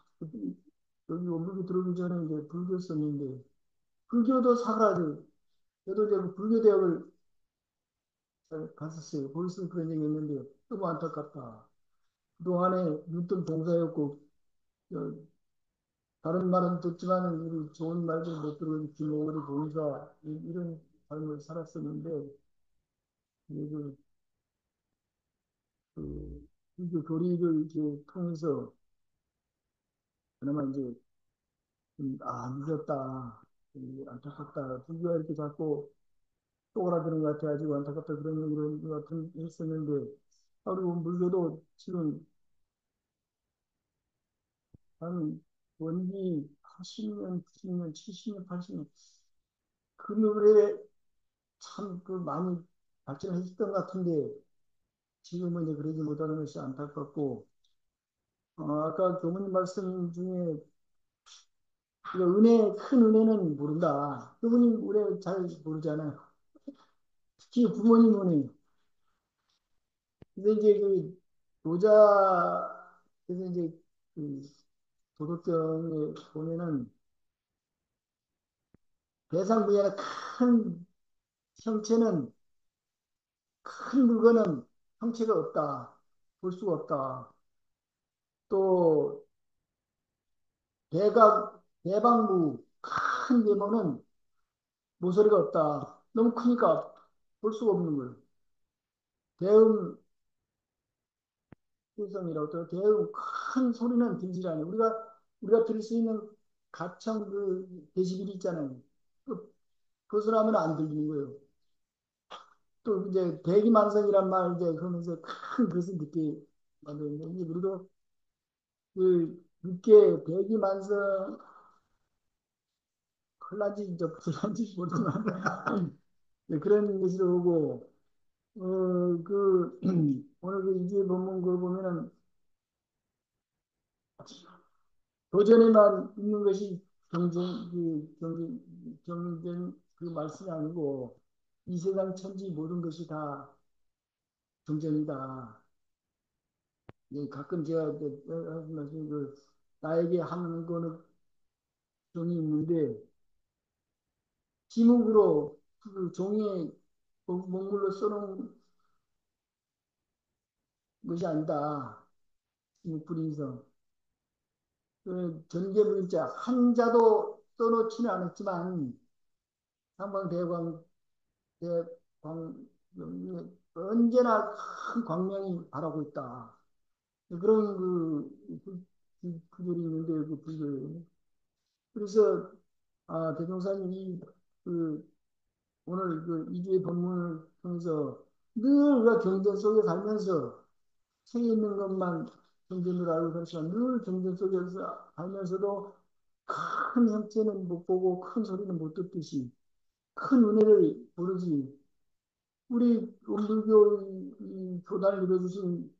B: 여기 원불교 들어오기 전에 이제 불교였었는데 불교도 사그라져 저도 이제 그 불교 대학을 갔었어요. 거기서 그런 얘기 했는데 너무 안타깝다. 그동안에 눈뜬 봉사였고 저, 다른 말은 듣지만 우리 좋은 말들 못 들은 김오리 봉사 이런 삶을 살았었는데 그, 불교 교리를 이제 통해서 그나마 이제 늦었다. 안타깝다. 불교가 이렇게 자꾸 쪼그라드는 것 같아가지고 안타깝다 그런 얘기를 같은 했었는데 우리 원불교도 지금 한 원기 80년, 90년, 70년, 80년 그 노래에 참 그 많이 발전했던 것 같은데 지금은 이제 그러지 못하는 것이 안타깝고 아까 교무님 말씀 중에 이거 큰 은혜는 모른다. 교무님 은혜 잘 모르잖아요. 특히 부모님 은혜. 근데 이제 그 노자에서 이제 그 도덕경에 보면은 대상 분야의 큰 형체는 큰 물건은 형체가 없다. 볼 수가 없다. 또 대방부 큰 대모는 모서리가 없다. 너무 크니까 볼 수가 없는 거예요. 대음 효성이라고 또 대음 큰 소리는 들지 않아요. 우리가 들을 수 있는 가청 그 데시벨이 있잖아요. 그것을 하면 안 들리는 거예요. 또 이제 대기만성이란 말 이제 그러면서 큰 것을 듣게 만드는데 우리도 그 늦게 대기만성 클란지 저 불란지 모르지만 네, 그런 것으로 오고 오늘 그 이제 본문 걸 보면은 도전에만 있는 것이 경전 그 말씀이 아니고 이 세상 천지 모든 것이 다 경전이다. 예, 가끔 제가 하는 말씀이 나에게 하는 거는 종이 있는데 지목으로 그 종이에 먹물로 써놓은 것이 아니다. 뿌리서 그 전개물자 한 자도 떠놓지는 않았지만 삼광대광 대광 언제나 큰 광명이 바라고 있다. 그런 구절이 있는데 그 불교에. 그래서 대종사님이 그 오늘 그 이주의 본문을 통해서 늘 우리가 경전 속에 살면서 책에 있는 것만 경전으로 알고 그렇지만 늘 경전 속에서 살면서도 큰 형체는 못 보고 큰 소리는 못 듣듯이 큰 은혜를 모르지. 우리 원불교 이 교단을 이뤄주신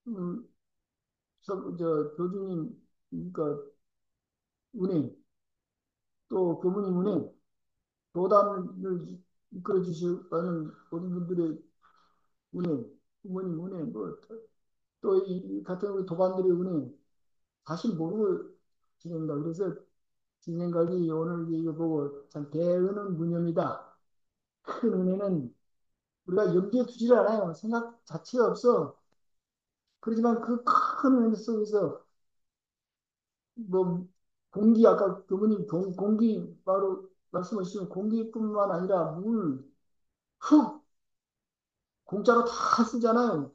B: 음, 교주님 그러니까 은혜 또 교무님 은혜 교단을 이끌어 주시는 모든 분들의 은혜 부모님 은혜 뭐 또 이 같은 우리 도반들의 은혜 사실 모르고 지낸다. 그래서 제 생각이 오늘 이거 보고 참 대은은 무념이다. 큰 은혜는 우리가 염두에 두질 않아요. 생각 자체가 없어. 그렇지만 그 큰 은혜 속에서 뭐 공기 아까 그분이 공기 바로 말씀하시는 공기뿐만 아니라 물, 흙 공짜로 다 쓰잖아요.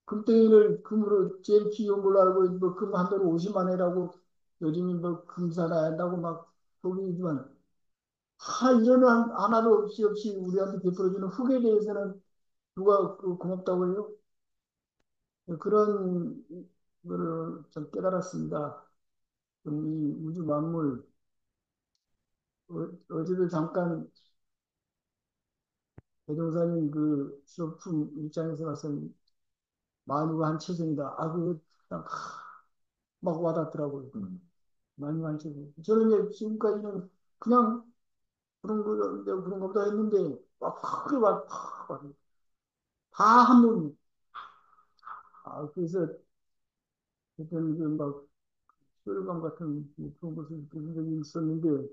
B: 금덩이를 금으로 제일 귀여운 걸로 알고 뭐 금 한 도로 50만 원이라고 요즘이 뭐 금사나 한다고 막 보기지만 이런 하나도 없이 우리한테 베풀어주는 흙에 대해서는 누가 고맙다고 해요? 그런 거를 좀 깨달았습니다. 이 우주 만물 어제도 잠깐 대종사님 그 수업품 입장에서 봤더니 만유가 한 체성이다. 그거 막 와닿더라고요. 만유가 한 체성. 저는 이제 지금까지는 그냥 그런 거, 내가 그런 거보다 했는데 막 크게 다한 번이. 그래서 그때는 그막 혈감 같은 그런 것을 느낀 적이 있었는데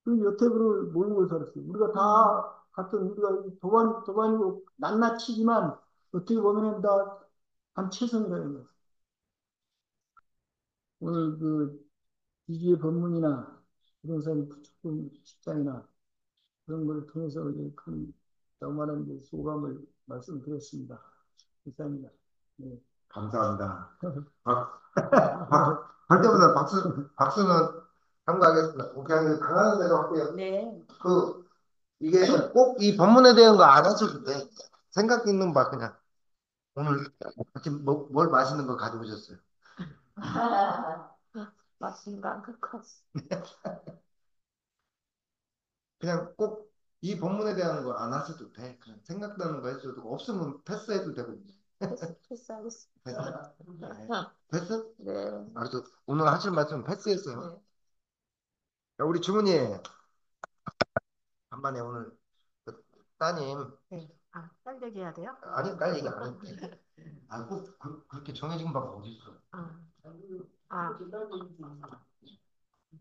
B: 그 여태그를 모르고 살았어요. 우리가 다 같은 우리가 도반이고 낱낱이지만 어떻게 보면은 다 한 최선이라는 거예요. 오늘 그 이주의 법문이나 부동산 부축금 식장이나 그런 걸 통해서 이제 큰 너무나는 이제 소감을 말씀드렸습니다. 감사합니다. 네.
A: 감사합니다. 할 때마다 박수는 참가하겠습니다. 오케이, 강하는 대로 할게요. 네. 이게 꼭 이 법문에 대한 거 안 하셔도 돼. 생각 있는 바 그냥. 오늘 아침 뭘 맛있는 거 가져오셨어요?
C: 맞습니다. 그컷.
A: 그냥 꼭 이 법문에 대한 거 안 하셔도 돼. 그냥 생각나는 거 해줘도 되고, 없으면 패스해도 되고.
C: 패스하겠습니다.
A: 패스?
C: 네.
A: 알았어. 오늘 하실 말씀 패스했어요. 야, 우리 주문이 간만에 오늘 그 따님.
C: 네. 딸 얘기해야 돼요?
A: 아니, 딸 얘기 안 했대. 꼭 그렇게 정해진 바가 어디 있어?
C: 아,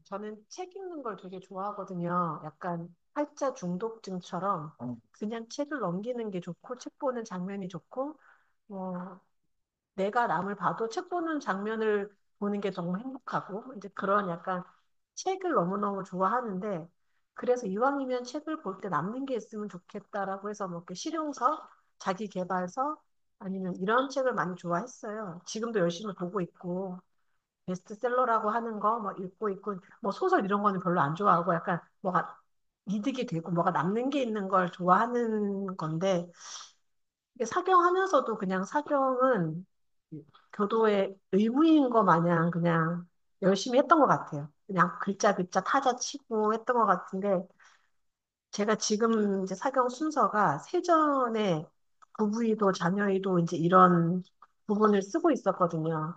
C: 저는 책 읽는 걸 되게 좋아하거든요. 약간 활자 중독증처럼 그냥 책을 넘기는 게 좋고, 책 보는 장면이 좋고, 뭐, 내가 남을 봐도 책 보는 장면을 보는 게 너무 행복하고, 이제 그런 약간 책을 너무너무 좋아하는데, 그래서 이왕이면 책을 볼 때 남는 게 있으면 좋겠다라고 해서 뭐 이렇게 실용서, 자기계발서, 아니면 이런 책을 많이 좋아했어요. 지금도 열심히 보고 있고, 베스트셀러라고 하는 거 뭐 읽고 있고, 뭐 소설 이런 거는 별로 안 좋아하고, 약간 뭐가 이득이 되고, 뭐가 남는 게 있는 걸 좋아하는 건데, 이게 사경하면서도 그냥 사경은 교도의 의무인 거 마냥 그냥 열심히 했던 것 같아요. 그냥 글자 글자 타자 치고 했던 것 같은데 제가 지금 이제 사경 순서가 세전에 부부이도 자녀이도 이제 이런 부분을 쓰고 있었거든요.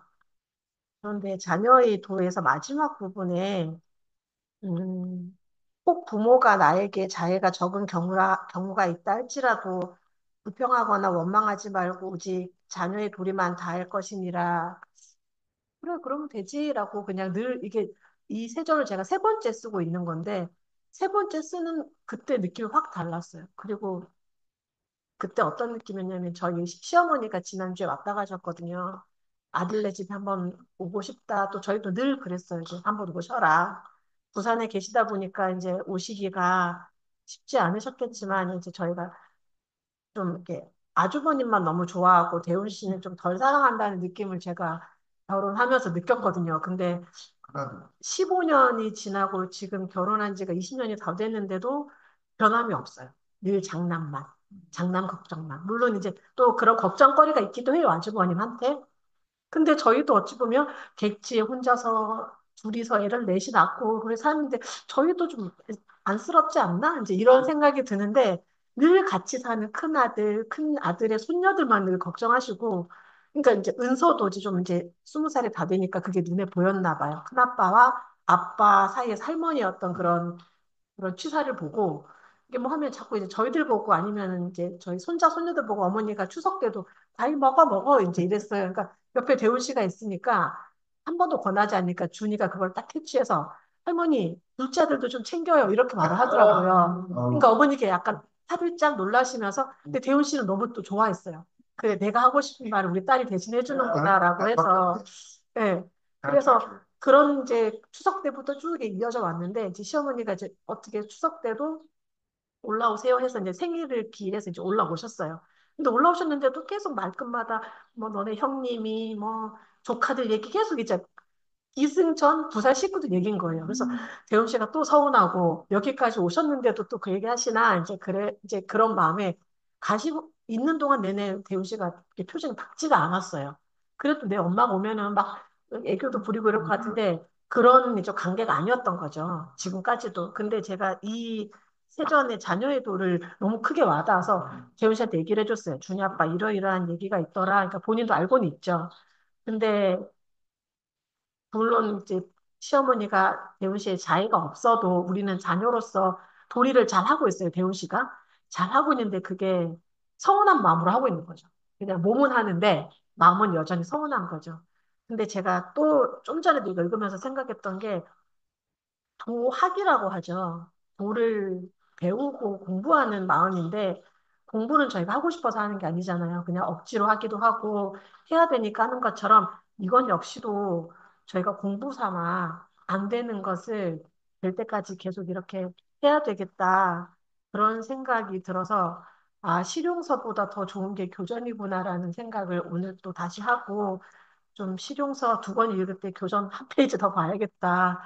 C: 그런데 자녀의 도에서 마지막 부분에 음, 꼭 부모가 나에게 자해가 적은 경우가 있다 할지라도 불평하거나 원망하지 말고 오직 자녀의 도리만 다할 것이니라. 그래, 그러면 되지라고 그냥 늘 이게 이 세절을 제가 세 번째 쓰고 있는 건데 세 번째 쓰는 그때 느낌이 확 달랐어요. 그리고 그때 어떤 느낌이었냐면 저희 시어머니가 지난주에 왔다 가셨거든요. 아들네 집에 한번 오고 싶다. 또 저희도 늘 그랬어요. 이제 한번 오셔라. 부산에 계시다 보니까 이제 오시기가 쉽지 않으셨겠지만 이제 저희가 좀 이렇게 아주버님만 너무 좋아하고 대훈 씨는 좀 덜 사랑한다는 느낌을 제가 결혼하면서 느꼈거든요. 근데
A: 하나도.
C: 15년이 지나고 지금 결혼한 지가 20년이 다 됐는데도 변함이 없어요. 늘 장난만, 장난 걱정만. 물론 이제 또 그런 걱정거리가 있기도 해요, 아주버님한테. 근데 저희도 어찌 보면 객지에 혼자서 둘이서 애를 넷이 낳고 그래 사는데 저희도 좀 안쓰럽지 않나? 이제 이런 생각이 드는데 늘 같이 사는 큰 아들, 큰 아들의 손녀들만 늘 걱정하시고 그러니까 이제 은서도 이제 좀 이제 20살이 다 되니까 그게 눈에 보였나 봐요. 큰아빠와 아빠 사이에 할머니였던 그런 취사를 보고 이게 뭐 하면 자꾸 이제 저희들 보고 아니면 이제 저희 손자 손녀들 보고 어머니가 추석 때도 과일 먹어 이제 이랬어요. 그러니까 옆에 대훈 씨가 있으니까 한 번도 권하지 않으니까 준이가 그걸 딱 캐치해서 할머니 둘째 아들도 좀 챙겨요 이렇게 말을 하더라고요. 그러니까 어머니께 약간 살짝 놀라시면서 근데 대훈 씨는 너무 또 좋아했어요. 그래 내가 하고 싶은 말을 우리 딸이 대신해 주는구나라고 해서 예. 그래서 그런 이제 추석 때부터 쭉 이어져 왔는데 이제 시어머니가 이제 어떻게 추석 때도 올라오세요 해서 이제 생일을 기해서 이제 올라오셨어요. 근데 올라오셨는데도 계속 말끝마다 뭐 너네 형님이 뭐 조카들 얘기 계속 이제 이승전 부산 식구들 얘기인 거예요. 그래서 대훈 씨가 또 서운하고 여기까지 오셨는데도 또 그 얘기 하시나 이제 그래 이제 그런 마음에 가시고 있는 동안 내내 대훈 씨가 이렇게 표정이 밝지가 않았어요. 그래도 내 엄마가 오면은 막 애교도 부리고 이럴 것 같은데 그런 이제 관계가 아니었던 거죠. 지금까지도. 근데 제가 이 세전의 자녀의 도를 너무 크게 와닿아서 재훈 씨한테 얘기를 해줬어요. 준이 아빠 이러이러한 얘기가 있더라. 그러니까 본인도 알고는 있죠. 근데 물론 이제 시어머니가 대훈 씨의 자의가 없어도 우리는 자녀로서 도리를 잘 하고 있어요. 대훈 씨가 잘 하고 있는데 그게 서운한 마음으로 하고 있는 거죠. 그냥 몸은 하는데 마음은 여전히 서운한 거죠. 근데 제가 또 좀 전에도 이거 읽으면서 생각했던 게 도학이라고 하죠. 도를 배우고 공부하는 마음인데 공부는 저희가 하고 싶어서 하는 게 아니잖아요. 그냥 억지로 하기도 하고 해야 되니까 하는 것처럼 이건 역시도 저희가 공부 삼아 안 되는 것을 될 때까지 계속 이렇게 해야 되겠다. 그런 생각이 들어서 아, 실용서보다 더 좋은 게 교전이구나라는 생각을 오늘 또 다시 하고 좀 실용서 두 권 읽을 때 교전 한 페이지 더 봐야겠다.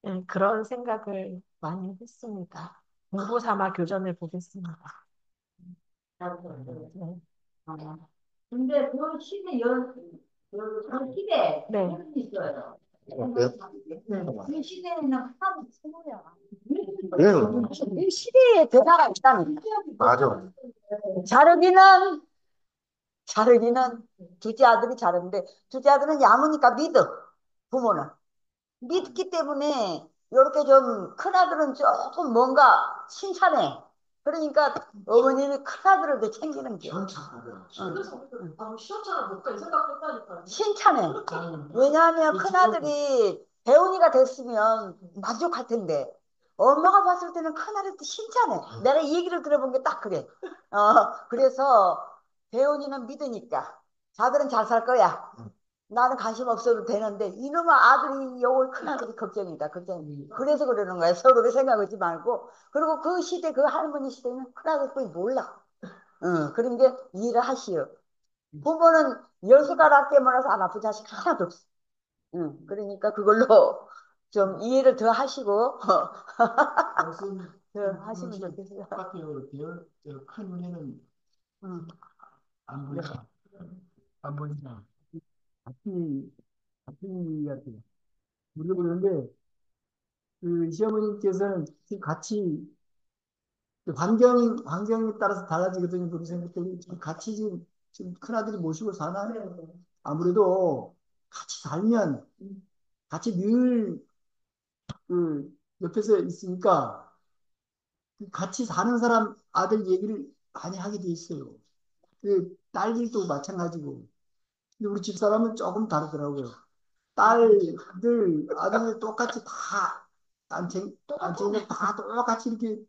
C: 예, 그런 생각을 많이 했습니다. 공부 삼아 교전을 보겠습니다. 네.
D: 근데 그 시대 그 시대에
C: 네.
D: 그런 게 있어요.
A: 어때요?
D: 그 시대에는 하나도 최고야.
A: 그래요.
D: 이 시대에 변화가 있다는
A: 맞아.
D: 자르기는 자르기는 둘째 아들이 자르는데 둘째 아들은 양으니까 믿어 부모는 믿기 때문에 이렇게 좀 큰아들은 조금 뭔가 신찬해. 그러니까 어머니는 큰아들을 더 챙기는 게
C: 시험처럼 못가 이 생각 했다니까요.
D: 신찬해. 왜냐하면 큰아들이 배우니가 됐으면 만족할 텐데 엄마가 봤을 때는 큰아들이 신찬해. 내가 이 얘기를 들어본 게 딱 그래. 그래서 배우니는 믿으니까 자들은 잘 살 거야. 나는 관심 없어도 되는데 이놈의 아들이 요걸 큰아들이 걱정이다 걱정. 그래서 그러는 거야. 서로를 생각하지 말고. 그리고 그 시대 그 할머니 시대는 큰아들뿐이 몰라. 그런 게 이해를 하시오. 부모는 10숟가락 깨물어서 안 아픈 자식 하나도 없어. 그러니까 그걸로 좀 이해를 더 하시고
B: 말씀
D: 더 하시면 좋겠어요.
B: 똑같아요. 큰 은혜는
D: 응.
B: 안 보인다. 안 보인다. 같은 일 같아요. 우리가 그러는데 그 시어머님께서는 지금 같이 환경에 따라서 달라지거든요. 그런 생각들이 같이 지금 큰아들이 모시고 사나요? 아무래도 같이 살면 같이 늘 그 옆에서 있으니까 그 같이 사는 사람 아들 얘기를 많이 하게 돼 있어요. 그 딸들도 마찬가지고. 근데 우리 집사람은 조금 다르더라고요. 딸들, 아들 똑같이 다, 안챙이 다 똑같이 이렇게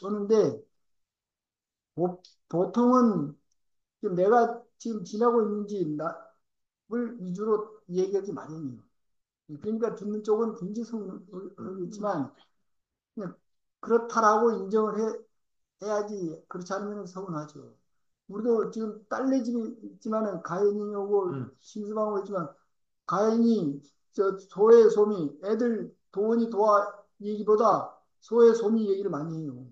B: 오는데, 보통은 지금 내가 지금 지나고 있는지, 위주로 얘기하기 마련이에요. 그러니까 듣는 쪽은 굉장히 서운하겠지만 그냥 그렇다라고 해야지. 그렇지 않으면 서운하죠. 우리도 지금 딸네 집이 있지만은 가연이 오고 심수방 오고 있지만 가연이 저 소의 소미 애들 도원이 도와 얘기보다 소의 소미 얘기를 많이 해요.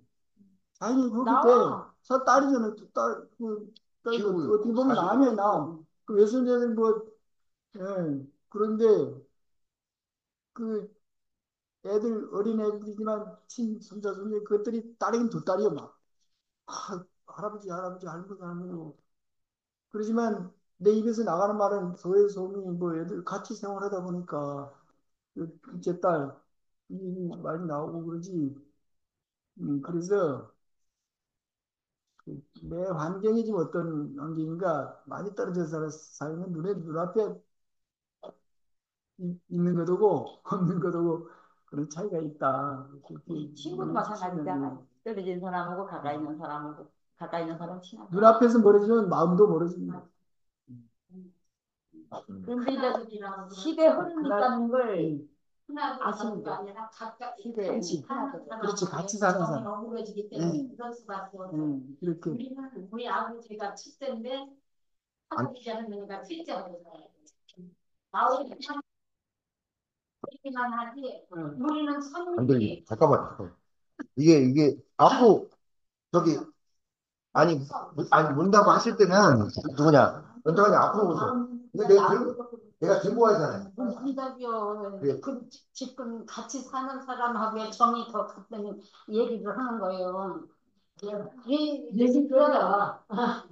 B: 아니 거기 때
C: 나와.
B: 딸이 전에 딸
A: 키우고
B: 어떻게 보면 남이야 남. 그 외손자들 뭐 그런데 그 애들 어린 애들이지만 친손자 손자 그것들이 딸이긴 두 딸이요 막 할아버지 할머니 할머니 그러지만 내 입에서 나가는 말은 소의 소미 뭐 애들 같이 생활하다 보니까 제딸 이 말이 나오고 그러지. 그래서 내 환경이 지금 어떤 환경인가 많이 떨어져서 살면 눈앞에 있는 것하고 없는 것하고 그런 차이가 있다.
D: 친구도 마찬가지잖아요. 떨어진 사람하고 가까이 있는 사람하고 가까이 있는 사람 친하고.
B: 눈앞에서 멀어지면 마음도 멀어집니다.
D: 그런데 이제 시대 흐름 있다는 걸 아시는 거 아니라 각각
B: 그렇지. 그렇지. 같이 사는 사람.
D: 어우러지기 때문에 그럴 수밖에 없어요.
B: 이렇게.
D: 우리 아버지가 칠째인데 할아버지 할머니가 칠째라고 살아요. 아버지 이기만 하지 우리는
A: 안
D: 선이
A: 들리. 잠깐만. 이게 앞으로 저기 아니 문다고 하실 때는 누구냐? 연장이 앞으로 오죠. 근데 내가 들고 와야잖아요.
D: 정답이요.
A: 예.
D: 그 지금 같이 사는 사람하고의 정이 더 같다는 얘기를 하는 거예요. 얘기 끌어가.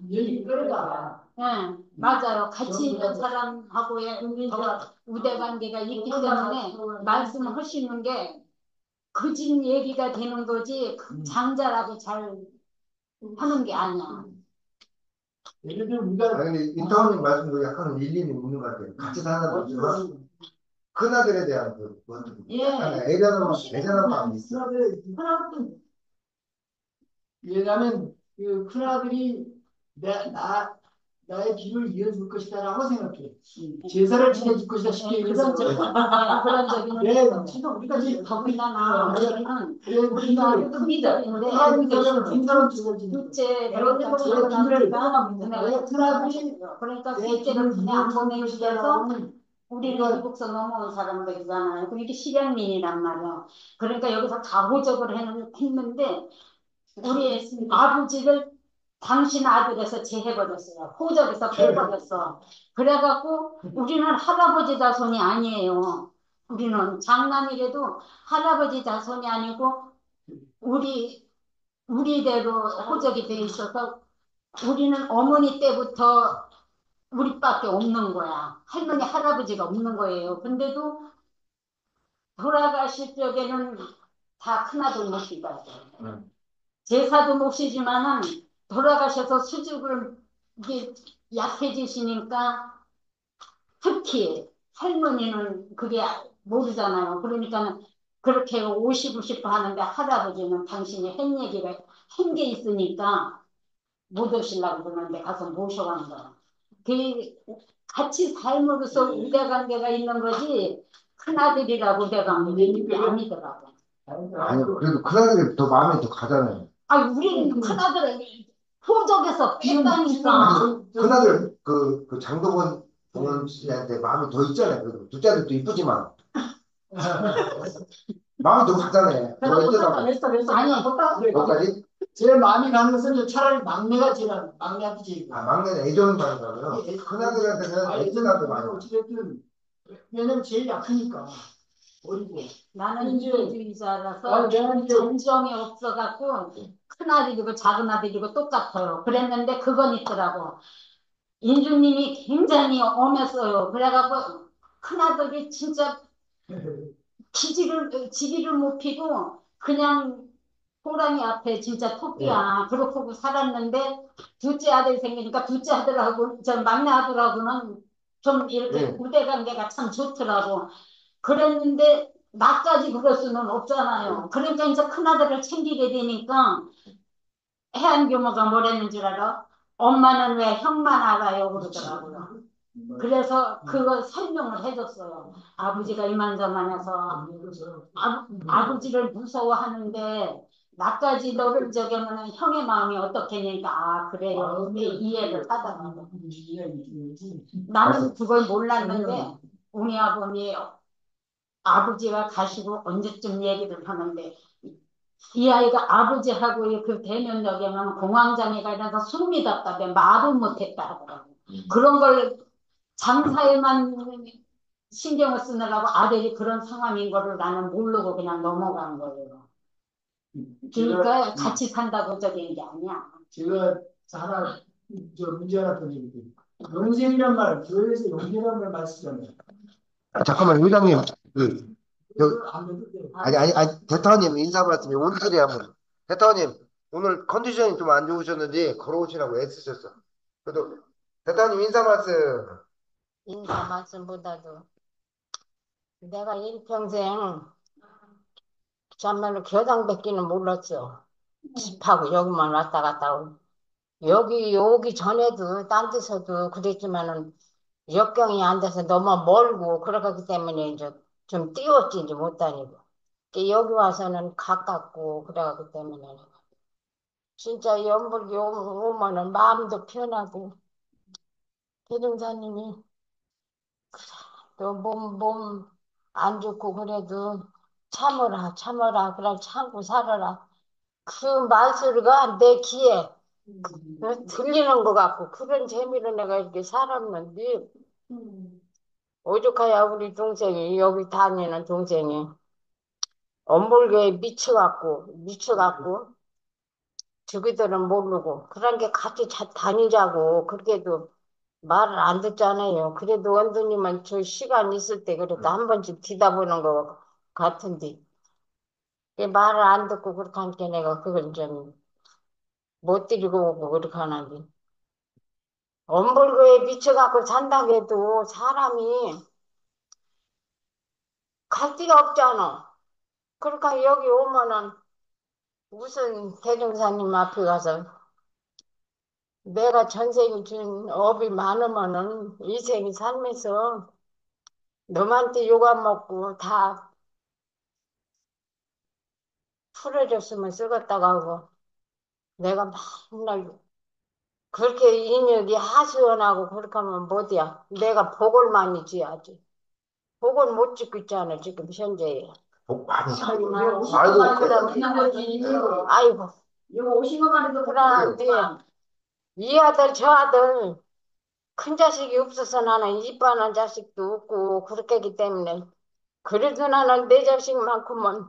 D: 얘기 끌어가. 네, 맞아요. 같이 있는 사람하고의 더 우대 관계가 있기 때문에 말씀하시는 게 그진 얘기가 되는 거지 장자라고 잘 하는 게 아니야.
B: 예를 들면 우리가
A: 근데 인터넷 말씀도 약간 일리는 있는 것 같아요. 같이 사는 분들은 큰아들에 대한 약간 애잔한 마음이 있어.
B: 왜냐하면 그 큰아들이 나의 길을 이어줄 것이다라고 생각해. 제사를 지내줄 것이다 쉽게 얘기해서.
D: 그런 적은
B: 네,
D: 있어.
B: 지금 우리가 지금
D: 더군다나 우리는
B: 우리가
D: 우리도 믿었는데
B: 하나님 사람은 빈사람 제사를 지내줘.
D: 둘째
B: 내가 큰아들이
D: 그러니까
B: 내
D: 셋째를
B: 길을
D: 그냥 안
B: 이어줄
D: 보내기 위해서
B: 것이다라고는
D: 우리는 미국서 넘어온 사람들이잖아요. 그럼 이게 실향민이란 말이야. 그러니까 여기서 가호적을 했는데 우리 아버지를 당신 아들에서 제해버렸어요. 호적에서 빼버렸어. 그래갖고 우리는 할아버지 자손이 아니에요. 우리는 장남이라도 할아버지 자손이 아니고 우리대로 호적이 돼 있어서 우리는 어머니 때부터 우리밖에 없는 거야. 할머니, 할아버지가 없는 거예요. 근데도 돌아가실 적에는 다 큰아들 모시고 제사도 모시지만은 돌아가셔서 수줍을 이게 약해지시니까 특히 할머니는 그게 모르잖아요. 그러니까는 그렇게 오시고 싶어 하는데 할아버지는 당신이 한 얘기가 한 게 있으니까 못 오시려고 그러는데 가서 모셔가는 거야. 그 같이 삶으로써 우대관계가 있는 거지 큰아들이라고 우대관계가 아니더라고.
A: 아니 그래도 큰아들이 더 마음이 더 가잖아요.
D: 아, 우리는 큰아들은 호적에서 뺐다니까.
A: 큰아들 그 장동건 동원 씨한테 마음이 더 있잖아요. 그래도 둘째 아들도 이쁘지만 마음이 더 가잖아요. 더 있더라고.
D: 아니,
A: 여기까지?
B: 제 마음이 가는 것은 차라리 막내가 막내한테 제일.
A: 막내는 애정이 많이 가고요. 큰아들한테는 애정이 많이 가요.
B: 어찌됐든 왜냐면 제일 약하니까 어리고.
D: 나는
B: 이제-
D: 이기주의자라서
B: 내가 이제
D: 정정이 없어갖고 큰아들이고 작은아들이고 똑같아요. 그랬는데 그건 있더라고. 인주님이 굉장히 엄했어요. 그래갖고 큰아들이 진짜 지기를 못 피고 그냥 호랑이 앞에 진짜 토끼야. 그렇고 살았는데 둘째 아들 생기니까 둘째 아들하고 저 막내 아들하고는 좀 이렇게 우대 관계가 참 좋더라고. 그랬는데 나까지 그럴 수는 없잖아요. 그러니까 이제 큰아들을 챙기게 되니까 해안교모가 뭐랬는 줄 알아? 엄마는 왜 형만 알아요? 그러더라고요.
E: 그래서 그거 설명을 해줬어요. 아버지가 이만저만해서 아버지를 무서워하는데 나까지 너를 저기 하면 형의 마음이 어떻겠냐니까 아 그래요. 이게 이해를 하더라고. 나는 그걸 몰랐는데 우리 아버지가 가시고 언제쯤 얘기를 하는데 이 아이가 아버지하고 그 대면 여기 하면 공황장애가 일어나서 숨이 닿다며 말을 못했다 하더라고. 그런 걸 장사에만 신경을 쓰느라고 아들이 그런 상황인 거를 나는 모르고 그냥 넘어간 거예요. 그러니까 같이 산다고 저기 게 아니야.
B: 제가 문제 하나 던져볼게요. 영생이란 말, 교회에서 영생이란 말 말쓰잖아요.
A: 잠깐만, 회장님. 그, 저,
B: 안 돼도 돼요.
A: 아니, 대타원님 인사 말씀이 온실에 한번. 대타원님, 오늘 컨디션이 좀 안 좋으셨는지 걸어오시라고 애쓰셨어. 그래도, 대타원님 인사 말씀.
E: 인사 말씀보다도 내가 일평생 참말로 교당밖에는 몰랐어. 집하고 여기만 왔다 갔다 하고. 여기 전에도 딴 데서도 그랬지만은 역경이 안 돼서 너무 멀고 그러기 때문에 이제 좀 띄웠지 이제 못 다니고. 여기 와서는 가깝고 그래가기 때문에 진짜 연불기 오면은 마음도 편하고 대종사님이 또 몸 안 좋고 그래도 참어라 그래 참고 살아라 그 말소리가 내 귀에 들리는 것 같고 그런 재미로 내가 이렇게 살았는데 오죽하야 우리 동생이 여기 다니는 동생이 엄불교에 미쳐갖고 저기들은 모르고 그런 게 같이 다니자고 그렇게도 말을 안 듣잖아요. 그래도 원두님은 저 시간 있을 때 그래도 한 번씩 뒤다보는 것 같은데 말을 안 듣고 그렇게 하니까 내가 그걸 좀 못 데리고 오고 그렇게 하는데 엄벌교에 미쳐갖고 산다고 해도 사람이 갈 데가 없잖아. 그러니까 여기 오면은 무슨 대종사님 앞에 가서 내가 전생이 준 업이 많으면은 이 생이 살면서 너한테 욕 안 먹고 다 풀어줬으면 쓰겠다고 하고 내가 맨날 그렇게 인력이 하소연하고 그렇게 하면 못이야. 내가 복을 많이 줘야지. 복을 못 짓고 있잖아 지금 현재에.
A: 복 많이
E: 아이고, 아이고. 이거 오신 것만 해도 그러는데 이 아들 저 아들 큰 자식이 없어서 나는 이뻐하는 자식도 없고 그렇게 하기 때문에 그래도 나는 내 자식만큼은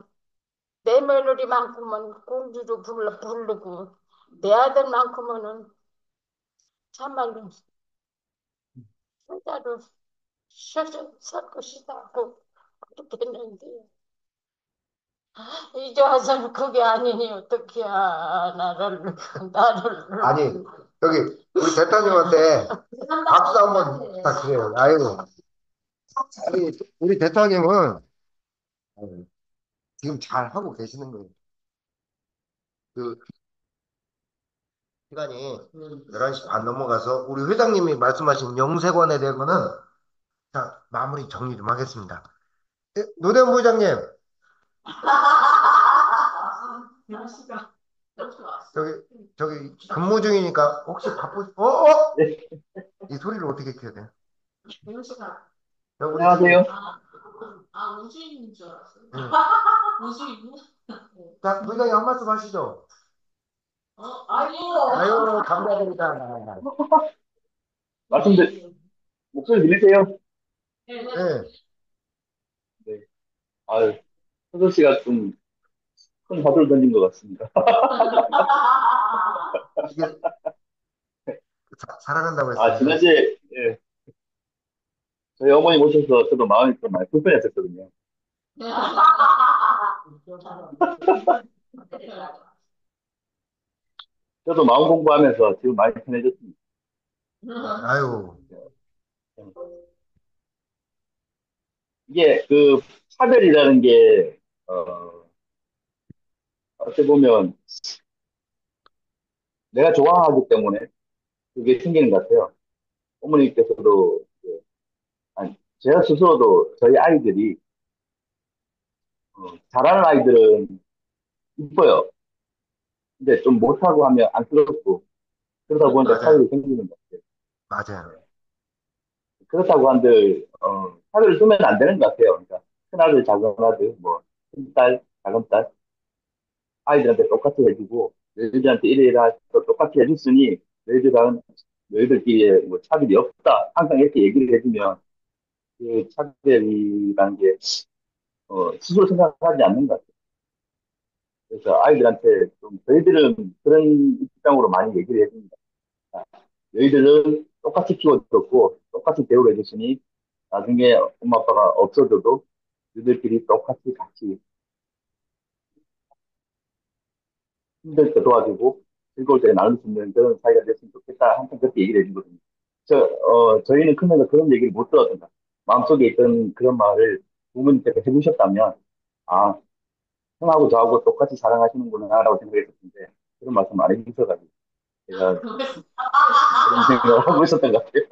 E: 내 며느리만큼은 공주로 부르고 내 아들만큼은 참말로 진짜로 살 것이다 하고 그렇게 했는데 이제 와서는 그게 아니니 어떡해 나를
A: 아니, 여기, 우리 대타님한테 박수 한번 부탁드려요. 아이고. 우리 대타님은 지금 잘 하고 계시는 거예요. 그, 시간이 11시 반 넘어가서 우리 회장님이 말씀하신 영세관에 대해서는 자, 마무리 정리 좀 하겠습니다. 노대문 부장님, 저기 근무 중이니까 혹시 이 소리를 어떻게 켜야 돼요?
F: 안녕하세요.
C: 우주인인 줄 알았어요.
A: 응.
C: 우주인?
A: 자, 부장님 한 말씀 하시죠.
C: 아이고.
A: 아유, 감사드립니다.
F: 목소리 들리세요?
C: 네.
A: 네.
F: 네. 아유, 효도 씨가 좀 큰 화두를 던진 것 같습니다.
A: 이게 사랑한다고 했어요.
F: 지난주에, 예, 저희 어머니 모셔서 저도 마음이 좀 많이 불편했었거든요. 저도 마음 공부하면서 지금 많이 편해졌습니다.
A: 아유,
F: 이게 그 차별이라는 게, 어떻게 보면 내가 좋아하기 때문에 그게 생기는 것 같아요. 어머니께서도 제가 스스로도 저희 아이들이, 잘하는 아이들은 이뻐요. 근데 좀 못하고 하면 안쓰럽고, 그러다 보니까
A: 맞아요.
F: 차별이 생기는 것 같아요.
A: 맞아요.
F: 그렇다고 한들, 차별을 두면 안 되는 것 같아요. 그러니까, 큰아들, 작은아들, 뭐, 큰딸, 작은딸, 아이들한테 똑같이 해주고, 너희들한테 이래라 또 똑같이 해줬으니, 너희들끼리 뭐 차별이 없다. 항상 이렇게 얘기를 해주면, 그 차별이라는 게, 스스로 생각하지 않는 것 같아요. 그래서 아이들한테 좀, 저희들은 그런 입장으로 많이 얘기를 해줍니다. 너희들은 똑같이 키워줬고, 똑같이 대우해줬으니, 나중에 엄마 아빠가 없어져도, 너희들끼리 똑같이 같이 힘들 때 도와주고, 즐거울 때 나눌 수 있는 그런 사이가 됐으면 좋겠다. 항상 그렇게 얘기를 해주거든요. 저희는 크면서 그런 얘기를 못 들었던 것 같아요. 마음속에 있던 그런 말을 부모님께서 해주셨다면, 아, 형하고 저하고 똑같이 사랑하시는구나라고 생각했었는데, 그런 말씀 안 해주셔가지고, 제가 그런 생각을 하고 있었던 것 같아요.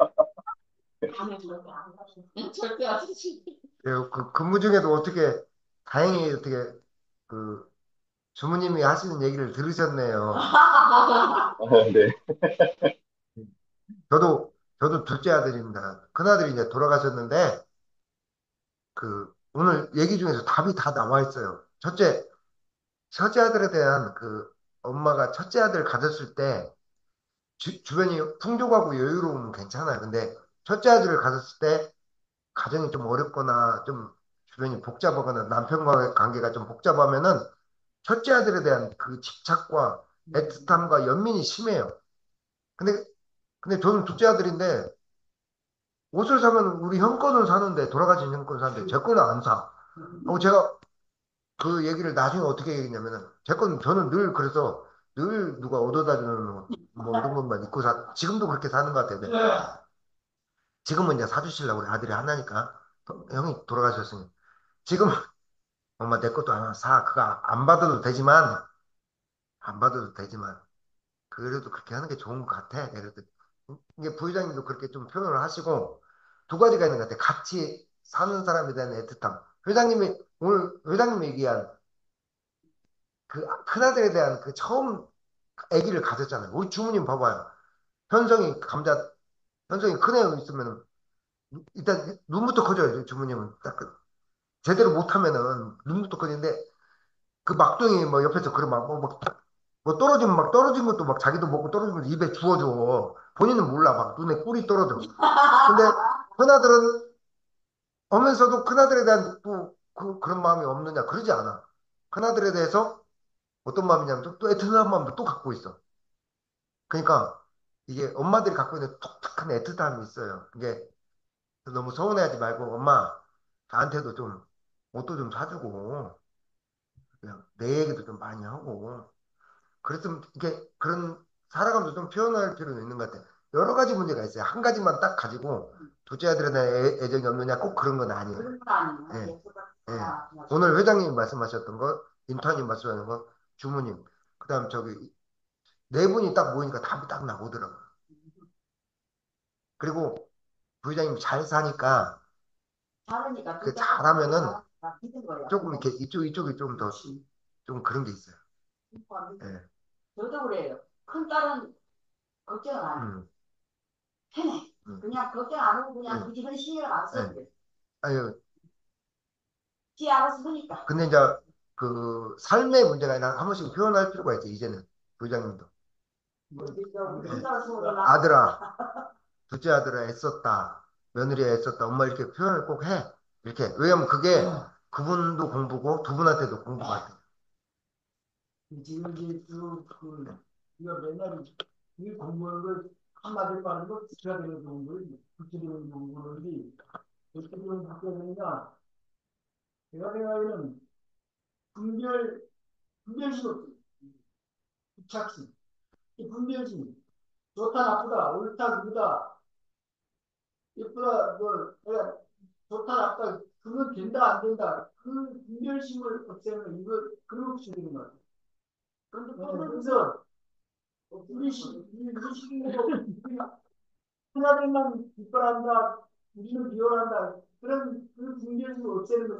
A: 그 근무 중에도 어떻게, 다행히 어떻게, 그, 주무님이 하시는 얘기를 들으셨네요.
F: 네.
A: 저도 둘째 아들입니다. 큰아들이 이제 돌아가셨는데, 오늘 얘기 중에서 답이 다 나와 있어요. 첫째 아들에 대한 엄마가 첫째 아들 가졌을 때, 주변이 풍족하고 여유로우면 괜찮아요. 근데 첫째 아들을 가졌을 때, 가정이 좀 어렵거나, 좀 주변이 복잡하거나, 남편과의 관계가 좀 복잡하면은, 첫째 아들에 대한 그 집착과 애틋함과 연민이 심해요. 근데, 근데 저는 둘째 아들인데, 옷을 사면 우리 형 거는 사는데, 돌아가신 형 거는 사는데, 제 거는 안 사. 제가 그 얘기를 나중에 어떻게 얘기했냐면은, 저는 늘 그래서, 늘 누가 얻어다 주는 뭐 이런 것만 입고 지금도 그렇게 사는 것 같아요. 근데 지금은 이제 사주시려고 우리 아들이 하나니까, 형이 돌아가셨으니. 지금, 엄마 내 것도 하나 사. 그거 안 받아도 되지만, 그래도 그렇게 하는 게 좋은 것 같아. 그래도 이게 부회장님도 그렇게 좀 표현을 하시고 두 가지가 있는 것 같아. 같이 사는 사람에 대한 애틋함. 오늘 회장님이 얘기한 그 큰아들에 대한 그 처음 아기를 가졌잖아요. 우리 주부님 봐봐요. 현성이 감자, 현성이 큰 애 있으면 일단 눈부터 커져요. 주부님은 제대로 못하면은 눈부터 커지는데 그 막둥이 뭐 옆에서 그런 뭐 떨어지면 막 떨어진 것도 막 자기도 먹고 떨어진 것도 입에 주워줘. 본인은 몰라. 막 눈에 꿀이 떨어져. 근데 큰아들은 오면서도 큰아들에 대한 또 그런 마음이 없느냐? 그러지 않아. 큰아들에 대해서 어떤 마음이냐면 또 애틋한 마음도 또 갖고 있어. 그러니까 이게 엄마들이 갖고 있는 독특한 애틋함이 있어요. 이게 너무 서운해하지 말고 엄마 나한테도 좀 옷도 좀 사주고 그냥 내 얘기도 좀 많이 하고 그랬으면 이게 그런 살아가면서 좀 표현할 필요는 있는 것 같아. 여러 가지 문제가 있어요. 한 가지만 딱 가지고 둘째 아들에 대한 애정이 없느냐 꼭 그런 건 아니에요. 예, 예. 오늘 회장님이 말씀하셨던 거, 인턴님 말씀하는 거, 주무님, 그다음 저기 네 분이 딱 모이니까 답이 딱 나오더라고요. 그리고 부회장님이 잘 사니까 그 잘하면은 조금 이렇게 이쪽이 좀 더 좀 그런 게 있어요. 예.
D: 저도 그래요. 큰 딸은 걱정을 안 해.
A: 음,
D: 편해. 그냥 걱정 안 하고 그냥 그 집은 신경 안 써.
A: 예. 아유,
D: 지 알아서 하니까.
A: 근데 이제 그 삶의 문제가 아니라 한 번씩 표현할 필요가 있죠, 이제는. 부장님도. 아들아, 둘째 아들아 애썼다. 며느리가 애썼다. 엄마 이렇게 표현을 꼭 해. 이렇게. 왜냐면 그게 그분도 공부고 두 분한테도 공부 같아.
B: 지금 이제 이거 맨날 이 공부하는 걸 한마디로 말하는 거 지켜야 되는 공부를 지켜야 공부를 어떻게 바뀌어야 제가 생각에는 분별 분별심 없지 부착심 이 분별심 좋다 나쁘다 옳다 그르다 예쁘다 뭐 내가 좋다 나쁘다 그건 된다 안 된다 그 분별심을 없애는 이거 그런 것이 되는 거 같아요. 그래서 우리 시기로 하나님만 기뻐한다 우리는 비워한다 그런 그 분별을 없애는